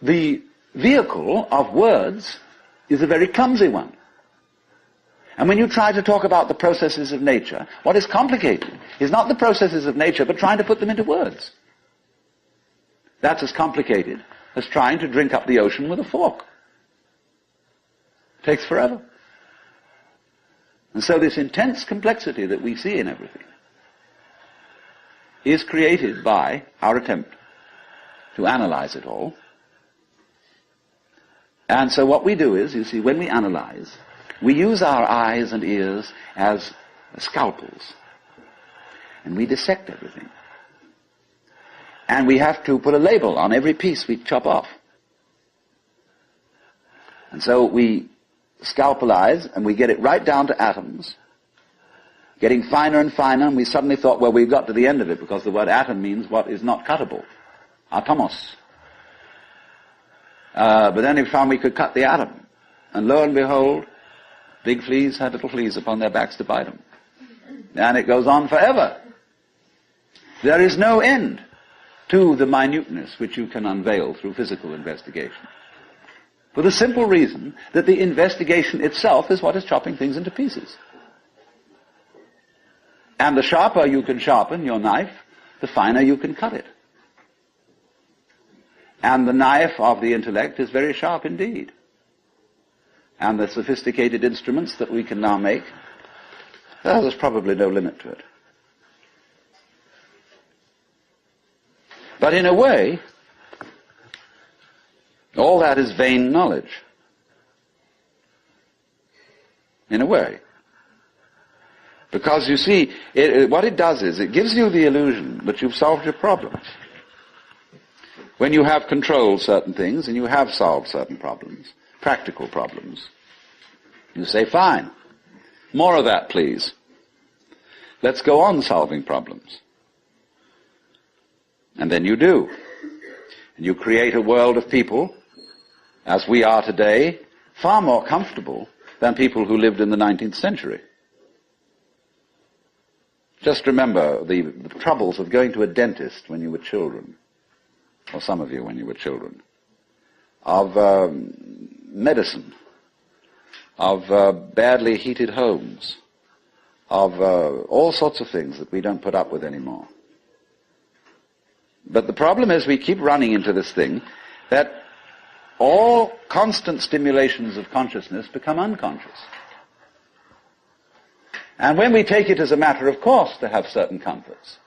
Speaker 1: the vehicle of words is a very clumsy one. And when you try to talk about the processes of nature, what is complicated is not the processes of nature, but trying to put them into words. That's as complicated as trying to drink up the ocean with a fork. It takes forever. And so this intense complexity that we see in everything is created by our attempt to analyze it all. And so what we do is, you see, when we analyze, we use our eyes and ears as scalpels. And we dissect everything. And we have to put a label on every piece we chop off. And so we scalpelize, and we get it right down to atoms, getting finer and finer, and we suddenly thought, well, we've got to the end of it, because the word atom means what is not cuttable. Atomos. But then we found we could cut the atom. And lo and behold, big fleas had little fleas upon their backs to bite them. And it goes on forever. There is no end to the minuteness which you can unveil through physical investigation. For the simple reason that the investigation itself is what is chopping things into pieces. And the sharper you can sharpen your knife, the finer you can cut it. And the knife of the intellect is very sharp indeed. And the sophisticated instruments that we can now make, well, there's probably no limit to it. But in a way, all that is vain knowledge. In a way. Because you see, what it does is, it gives you the illusion that you've solved your problems. When you have controlled certain things, and you have solved certain problems, practical problems, you say, fine, more of that please. Let's go on solving problems. And then you do. And you create a world of people, as we are today, far more comfortable than people who lived in the 19th century. Just remember the troubles of going to a dentist when you were children, or some of you when you were children, of medicine, of badly heated homes, of all sorts of things that we don't put up with anymore. But the problem is we keep running into this thing that all constant stimulations of consciousness become unconscious. And when we take it as a matter of course to have certain comforts,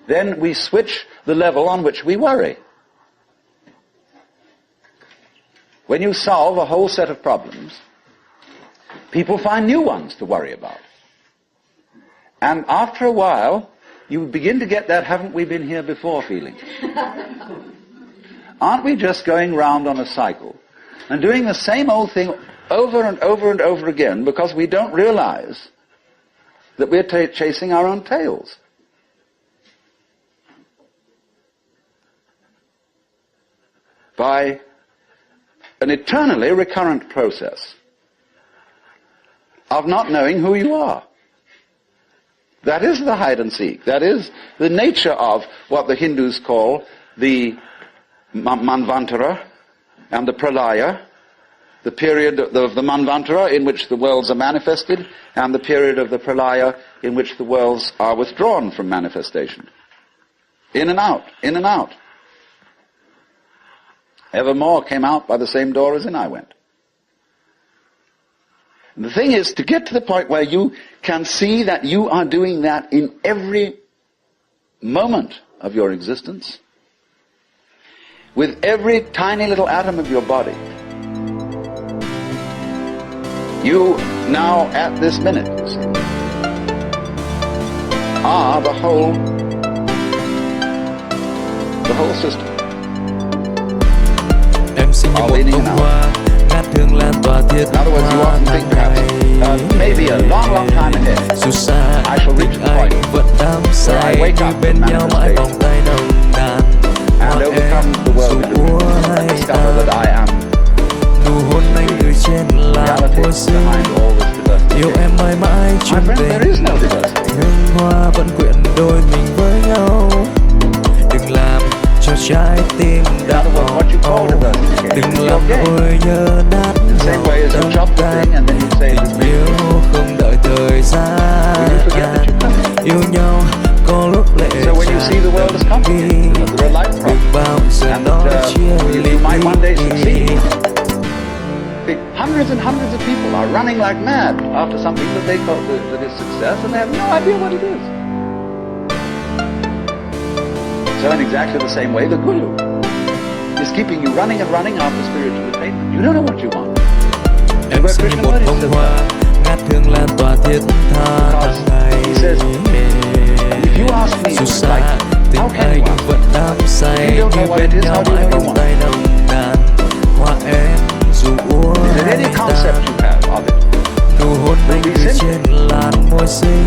Speaker 1: then we switch the level on which we worry. When you solve a whole set of problems, people find new ones to worry about. And after a while, you begin to get that haven't we been here before feeling. Aren't we just going round on a cycle and doing the same old thing over and over and over again because we don't realize that we're chasing our own tails? By an eternally recurrent process of not knowing who you are. That is the hide and seek. That is the nature of what the Hindus call the Manvantara and the Pralaya, the period of the Manvantara in which the worlds are manifested, and the period of the Pralaya in which the worlds are withdrawn from manifestation. In and out, in and out. Evermore came out by the same door as in I went. And the thing is to get to the point where you can see that you are doing that in every moment of your existence, with every tiny little atom of your body. You now, at this minute, you see, are the whole system.
Speaker 2: Em sinh như một bông hoa ngát hương lan tỏa thiết hoa tháng ngày.
Speaker 1: Maybe a long, long time ahead,
Speaker 2: Dù xa
Speaker 1: I shall reach
Speaker 2: tình
Speaker 1: the
Speaker 2: anh
Speaker 1: point
Speaker 2: vẫn đắm say
Speaker 1: wake
Speaker 2: như
Speaker 1: up
Speaker 2: bên
Speaker 1: in
Speaker 2: nhau mãi vòng tay nồng nàn.
Speaker 1: and overcome the world
Speaker 2: dù úa hay
Speaker 1: discover that I am
Speaker 2: nụ hôn anh từ trên là
Speaker 1: reality
Speaker 2: môi xinh.
Speaker 1: behind all this diversity.
Speaker 2: Yêu em mãi mãi
Speaker 1: My
Speaker 2: chung
Speaker 1: friend, there
Speaker 2: tình,
Speaker 1: is no diversity.
Speaker 2: hương hoa vẫn quyện đôi mình với nhau. Đừng làm cho trái tim đã
Speaker 1: What you call
Speaker 2: âu,
Speaker 1: diversity?
Speaker 2: đừng làm nỗi nhớ nát
Speaker 1: Same way as you drop the thing and then you say this
Speaker 2: tình yêu không đợi thời gian. Yêu nhau có lúc lệ
Speaker 1: So when you see the world as complicated, there are life
Speaker 2: đừng
Speaker 1: problems,
Speaker 2: bao giờ
Speaker 1: and
Speaker 2: nói
Speaker 1: that
Speaker 2: chia ly.
Speaker 1: you might one day succeed. Hundreds and hundreds of people are running like mad after something that they thought that is success, and they have no idea what it is. So in exactly the same way, the Guru is keeping you running and running after spiritual attainment. You don't know what you want.
Speaker 2: Em
Speaker 1: Where
Speaker 2: sẽ như
Speaker 1: Krishna
Speaker 2: một
Speaker 1: Murti
Speaker 2: bông
Speaker 1: says
Speaker 2: hoa
Speaker 1: that.
Speaker 2: ngát hương lan tỏa thiết tha
Speaker 1: Because
Speaker 2: tháng ngày.
Speaker 1: he says, if you ask me,
Speaker 2: Dù
Speaker 1: like,
Speaker 2: xa
Speaker 1: how
Speaker 2: tình
Speaker 1: can
Speaker 2: anh
Speaker 1: you ask?
Speaker 2: vẫn đắm say
Speaker 1: You don't know
Speaker 2: như
Speaker 1: what
Speaker 2: bên
Speaker 1: it is,
Speaker 2: nhau
Speaker 1: how do you
Speaker 2: mãi
Speaker 1: know you
Speaker 2: vòng
Speaker 1: want?
Speaker 2: tay nồng nàn. Hoa em dù úa
Speaker 1: Is there any
Speaker 2: hay
Speaker 1: concept
Speaker 2: tàn,
Speaker 1: you have of it?
Speaker 2: nụ hôn anh
Speaker 1: be
Speaker 2: từ
Speaker 1: simple.
Speaker 2: trên làn môi xinh.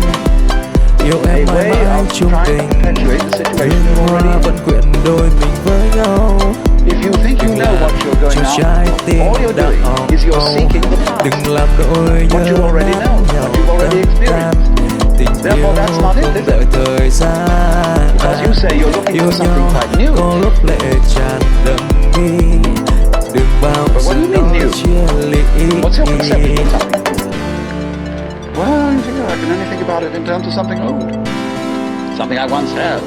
Speaker 2: Yêu
Speaker 1: A
Speaker 2: em mãi
Speaker 1: way
Speaker 2: mãi
Speaker 1: of
Speaker 2: chung
Speaker 1: trying to
Speaker 2: tình,
Speaker 1: perpetuate the situation
Speaker 2: hương
Speaker 1: you're
Speaker 2: hoa
Speaker 1: already
Speaker 2: vẫn
Speaker 1: in.
Speaker 2: quyện đôi mình với nhau.
Speaker 1: If you think you know what you're going
Speaker 2: Cho
Speaker 1: now,
Speaker 2: trái tim
Speaker 1: all you're
Speaker 2: đã
Speaker 1: doing is you're
Speaker 2: âu,
Speaker 1: seeking the past.
Speaker 2: đừng làm nỗi
Speaker 1: What you
Speaker 2: nhớ
Speaker 1: already
Speaker 2: nát
Speaker 1: know, what
Speaker 2: nhau
Speaker 1: you've already
Speaker 2: tâm
Speaker 1: experienced.
Speaker 2: can. Tình yêu
Speaker 1: Therefore, that's not it,
Speaker 2: không
Speaker 1: is it?
Speaker 2: đợi thời gian.
Speaker 1: Because you say you're looking
Speaker 2: Yêu
Speaker 1: for something
Speaker 2: nhau
Speaker 1: quite new.
Speaker 2: có lúc lệ tràn đậm mi, đừng bao
Speaker 1: But what
Speaker 2: giờ
Speaker 1: do you mean
Speaker 2: nói
Speaker 1: new?
Speaker 2: chia ly.
Speaker 1: What's your conception of something new? Well, I figure I can only think about it in terms of something old. Something I once had.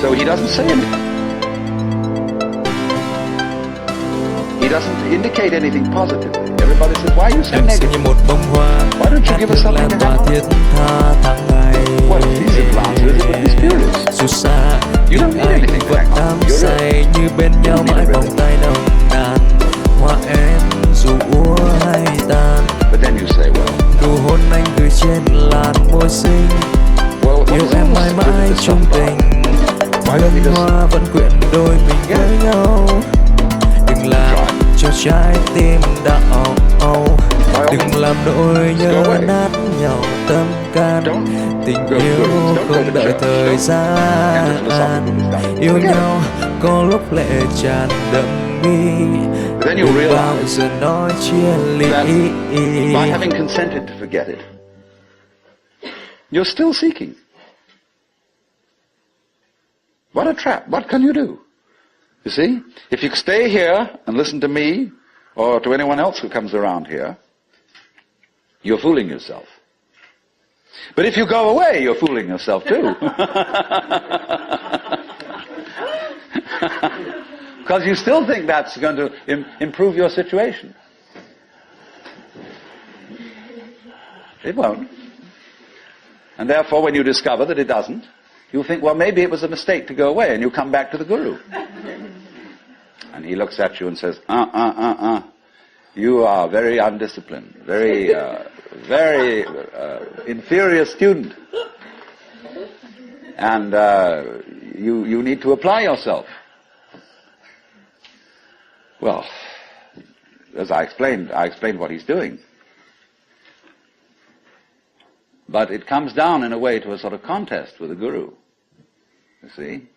Speaker 1: So he doesn't say anything. He doesn't indicate anything positively. Everybody says, why are you so
Speaker 2: Em sẽ
Speaker 1: negative?
Speaker 2: như một bông hoa
Speaker 1: Why don't you
Speaker 2: ngát
Speaker 1: give us
Speaker 2: hương
Speaker 1: something
Speaker 2: lan
Speaker 1: to
Speaker 2: tỏa
Speaker 1: hang on?
Speaker 2: thiết tha tháng ngày.
Speaker 1: Well, the simple answer is it would be
Speaker 2: như bên nhau mãi vòng tay nồng nàn. Hoa em dù úa hay tàn, nụ hôn anh gửi trên làn môi xinh. Yêu em mãi mãi chung tình, bông hoa vẫn quyện đôi mình với nhau. Đừng làm cho trái tim đau, đừng làm nỗi nhớ nát nhau tâm can. Tình yêu không đợi thời gian, yêu nhau có lúc lệ tràn đậm mi, đừng bao giờ nói chia ly.
Speaker 1: By having consented to forget it, you're still seeking. What a trap. What can you do? You see, if you stay here and listen to me or to anyone else who comes around here, you're fooling yourself. But if you go away, you're fooling yourself too. Because you still think that's going to improve your situation. It won't. And therefore, when you discover that it doesn't, you think, well, maybe it was a mistake to go away, and you come back to the Guru. And he looks at you and says, you are very undisciplined, very inferior student. And you need to apply yourself. Well, as I explained what he's doing. But it comes down in a way to a sort of contest with the Guru. You see?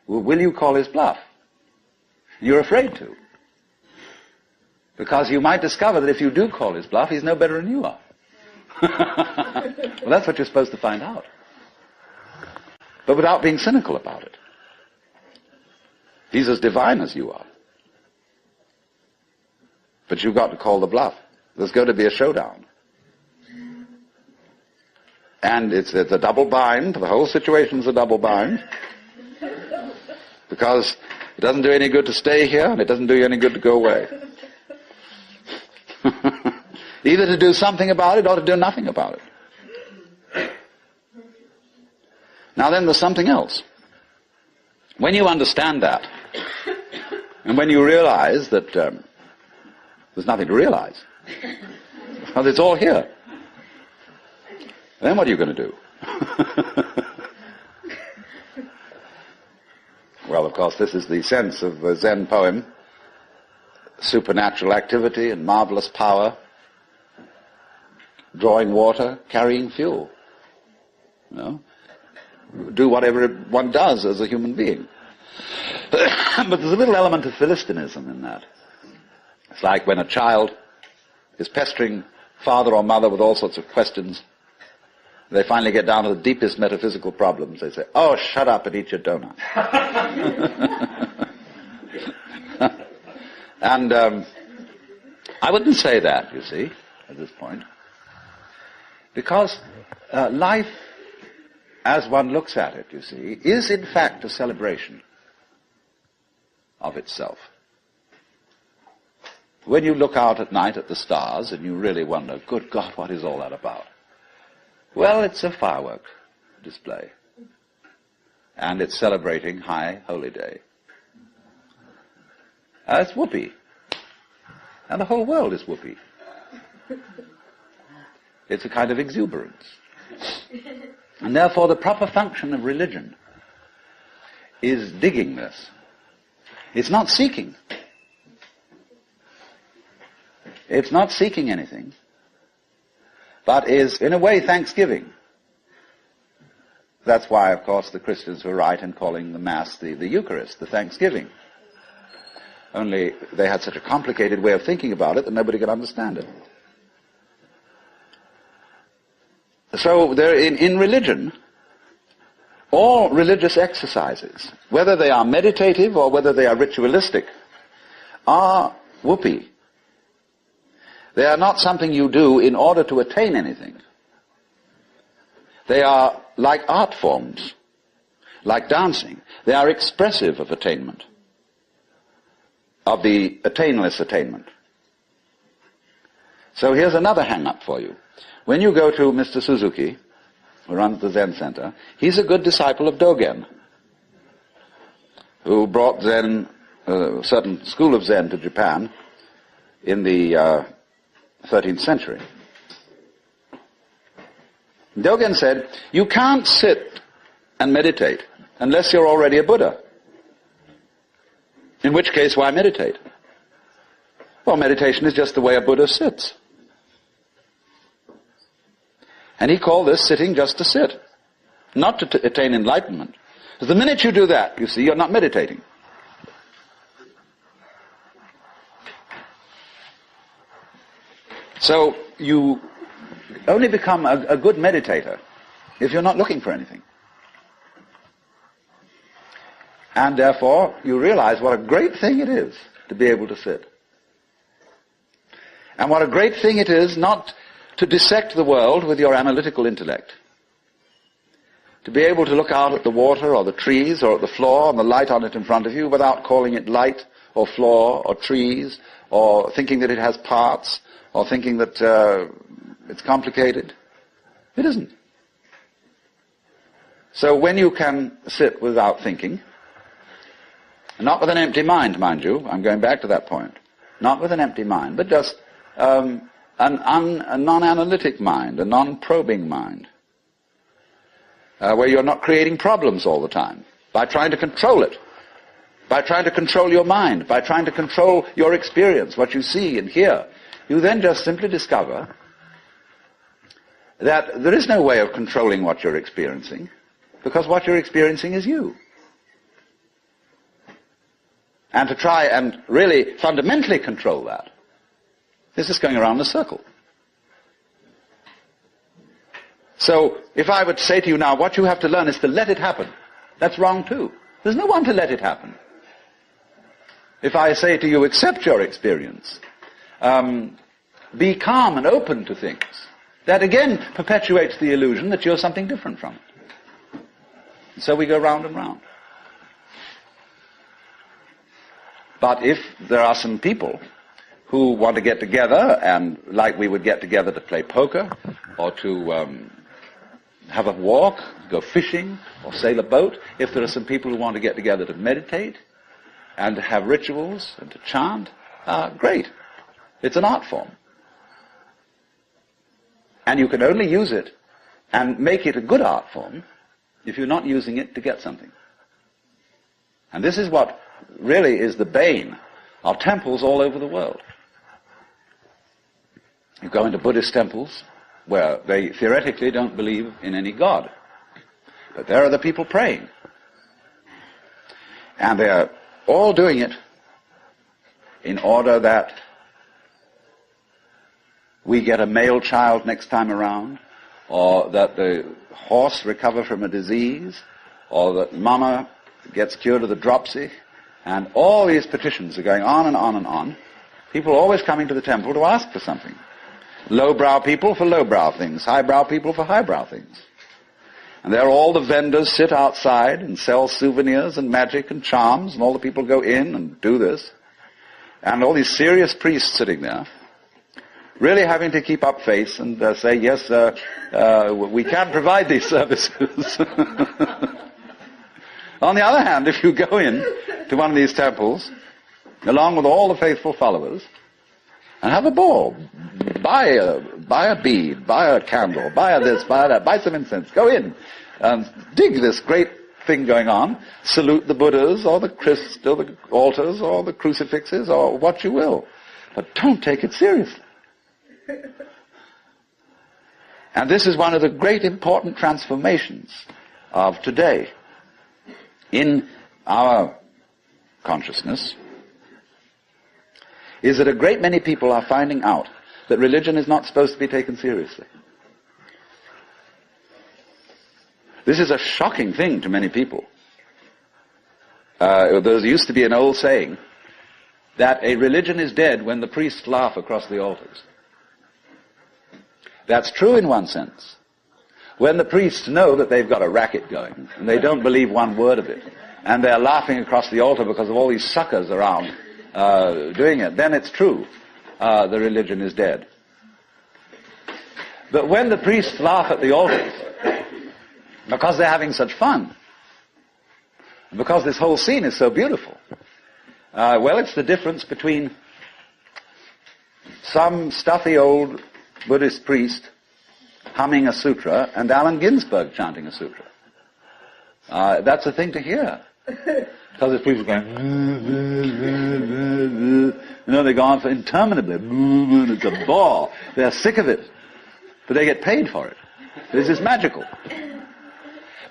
Speaker 1: Will you call his bluff? You're afraid to. Because you might discover that if you do call his bluff, he's no better than you are. Well, that's what you're supposed to find out. But without being cynical about it. He's as divine as you are. But you've got to call the bluff. There's going to be a showdown. And it's a double bind. The whole situation's a double bind. Because it doesn't do any good to stay here, and it doesn't do you any good to go away. Either to do something about it or to do nothing about it. Now then, there's something else. When you understand that, and when you realize that there's nothing to realize, because it's all here, then what are you going to do? Well, of course, this is the sense of the Zen poem. Supernatural activity and marvelous power. Drawing water, carrying fuel. You know? Do whatever one does as a human being. But there's a little element of Philistinism in that. It's like when a child is pestering father or mother with all sorts of questions. They finally get down to the deepest metaphysical problems. They say, oh, shut up and eat your donut. And I wouldn't say that, you see, at this point. Because life, as one looks at it, you see, is in fact a celebration of itself. When you look out at night at the stars and you really wonder, good God, what is all that about? Well, it's a firework display. And it's celebrating High Holy Day. It's whoopee. And the whole world is whoopee. It's a kind of exuberance. And therefore the proper function of religion is digging this. It's not seeking. It's not seeking anything. But is, in a way, thanksgiving. That's why, of course, the Christians were right in calling the Mass the Eucharist, the thanksgiving. Only they had such a complicated way of thinking about it that nobody could understand it. So in religion, all religious exercises, whether they are meditative or whether they are ritualistic, are whoopee. They are not something you do in order to attain anything. They are like art forms, like dancing. They are expressive of attainment, of the attainless attainment. So here's another hang-up for you. When you go to Mr. Suzuki, who runs the Zen Center, he's a good disciple of Dogen, who brought Zen a certain school of Zen to Japan in the 13th century. Dogen said, you can't sit and meditate unless you're already a Buddha. In which case, why meditate? Well, meditation is just the way a Buddha sits. And he called this sitting just to sit, not to attain enlightenment. Because the minute you do that, you see, you're not meditating. So you only become a good meditator if you're not looking for anything. And therefore, you realize what a great thing it is to be able to sit. And what a great thing it is not to dissect the world with your analytical intellect. To be able to look out at the water or the trees or at the floor and the light on it in front of you without calling it light or floor or trees or thinking that it has parts or thinking that it's complicated. It isn't. So when you can sit without thinking, not with an empty mind, mind you, I'm going back to that point, not with an empty mind, but just a non-analytic mind, a non-probing mind, where you're not creating problems all the time, by trying to control it, by trying to control your mind, by trying to control your experience, what you see and hear. You then just simply discover that there is no way of controlling what you're experiencing, because what you're experiencing is you. And to try and really fundamentally control that is just going around the circle. So, if I would say to you now, what you have to learn is to let it happen, that's wrong too. There's no one to let it happen. If I say to you, accept your experience, be calm and open to things, that again perpetuates the illusion that you're something different from it. And so we go round and round. But if there are some people who want to get together, and like we would get together to play poker, or to have a walk, go fishing, or sail a boat, if there are some people who want to get together to meditate, and to have rituals, and to chant, great. It's an art form. And you can only use it and make it a good art form if you're not using it to get something. And this is what really is the bane of temples all over the world. You go into Buddhist temples where they theoretically don't believe in any God. But there are the people praying. And they're all doing it in order that we get a male child next time around, or that the horse recover from a disease, or that mama gets cured of the dropsy. And all these petitions are going on and on and on. People are always coming to the temple to ask for something. Lowbrow people for lowbrow things, highbrow people for highbrow things. And there all the vendors sit outside and sell souvenirs and magic and charms, and all the people go in and do this. And all these serious priests sitting there, really having to keep up face and say, yes, we can provide these services. On the other hand, if you go in to one of these temples, along with all the faithful followers, and have a ball, buy a bead, buy a candle, buy a this, buy that, buy some incense, go in, and dig this great thing going on, salute the Buddhas, or the altars, or the crucifixes, or what you will. But don't take it seriously. And this is one of the great important transformations of today in our consciousness, is that a great many people are finding out that religion is not supposed to be taken seriously. This is a shocking thing to many people. There used to be an old saying that a religion is dead when the priests laugh across the altars. That's true in one sense. When the priests know that they've got a racket going, and they don't believe one word of it, and they're laughing across the altar because of all these suckers around doing it, then it's true. The religion is dead. But when the priests laugh at the altars, because they're having such fun, and because this whole scene is so beautiful, Well, it's the difference between some stuffy old Buddhist priest humming a sutra and Allen Ginsberg chanting a sutra. That's a thing to hear. Because there's people going, they go on for interminably, it's a bore. They're sick of it. But they get paid for it. This is magical.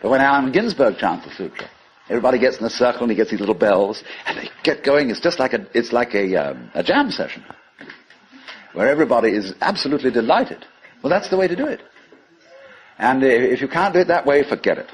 Speaker 1: But when Allen Ginsberg chants the sutra, everybody gets in a circle and he gets these little bells, and they get going. It's just like a jam session, where everybody is absolutely delighted. Well, that's the way to do it. And if you can't do it that way, forget it.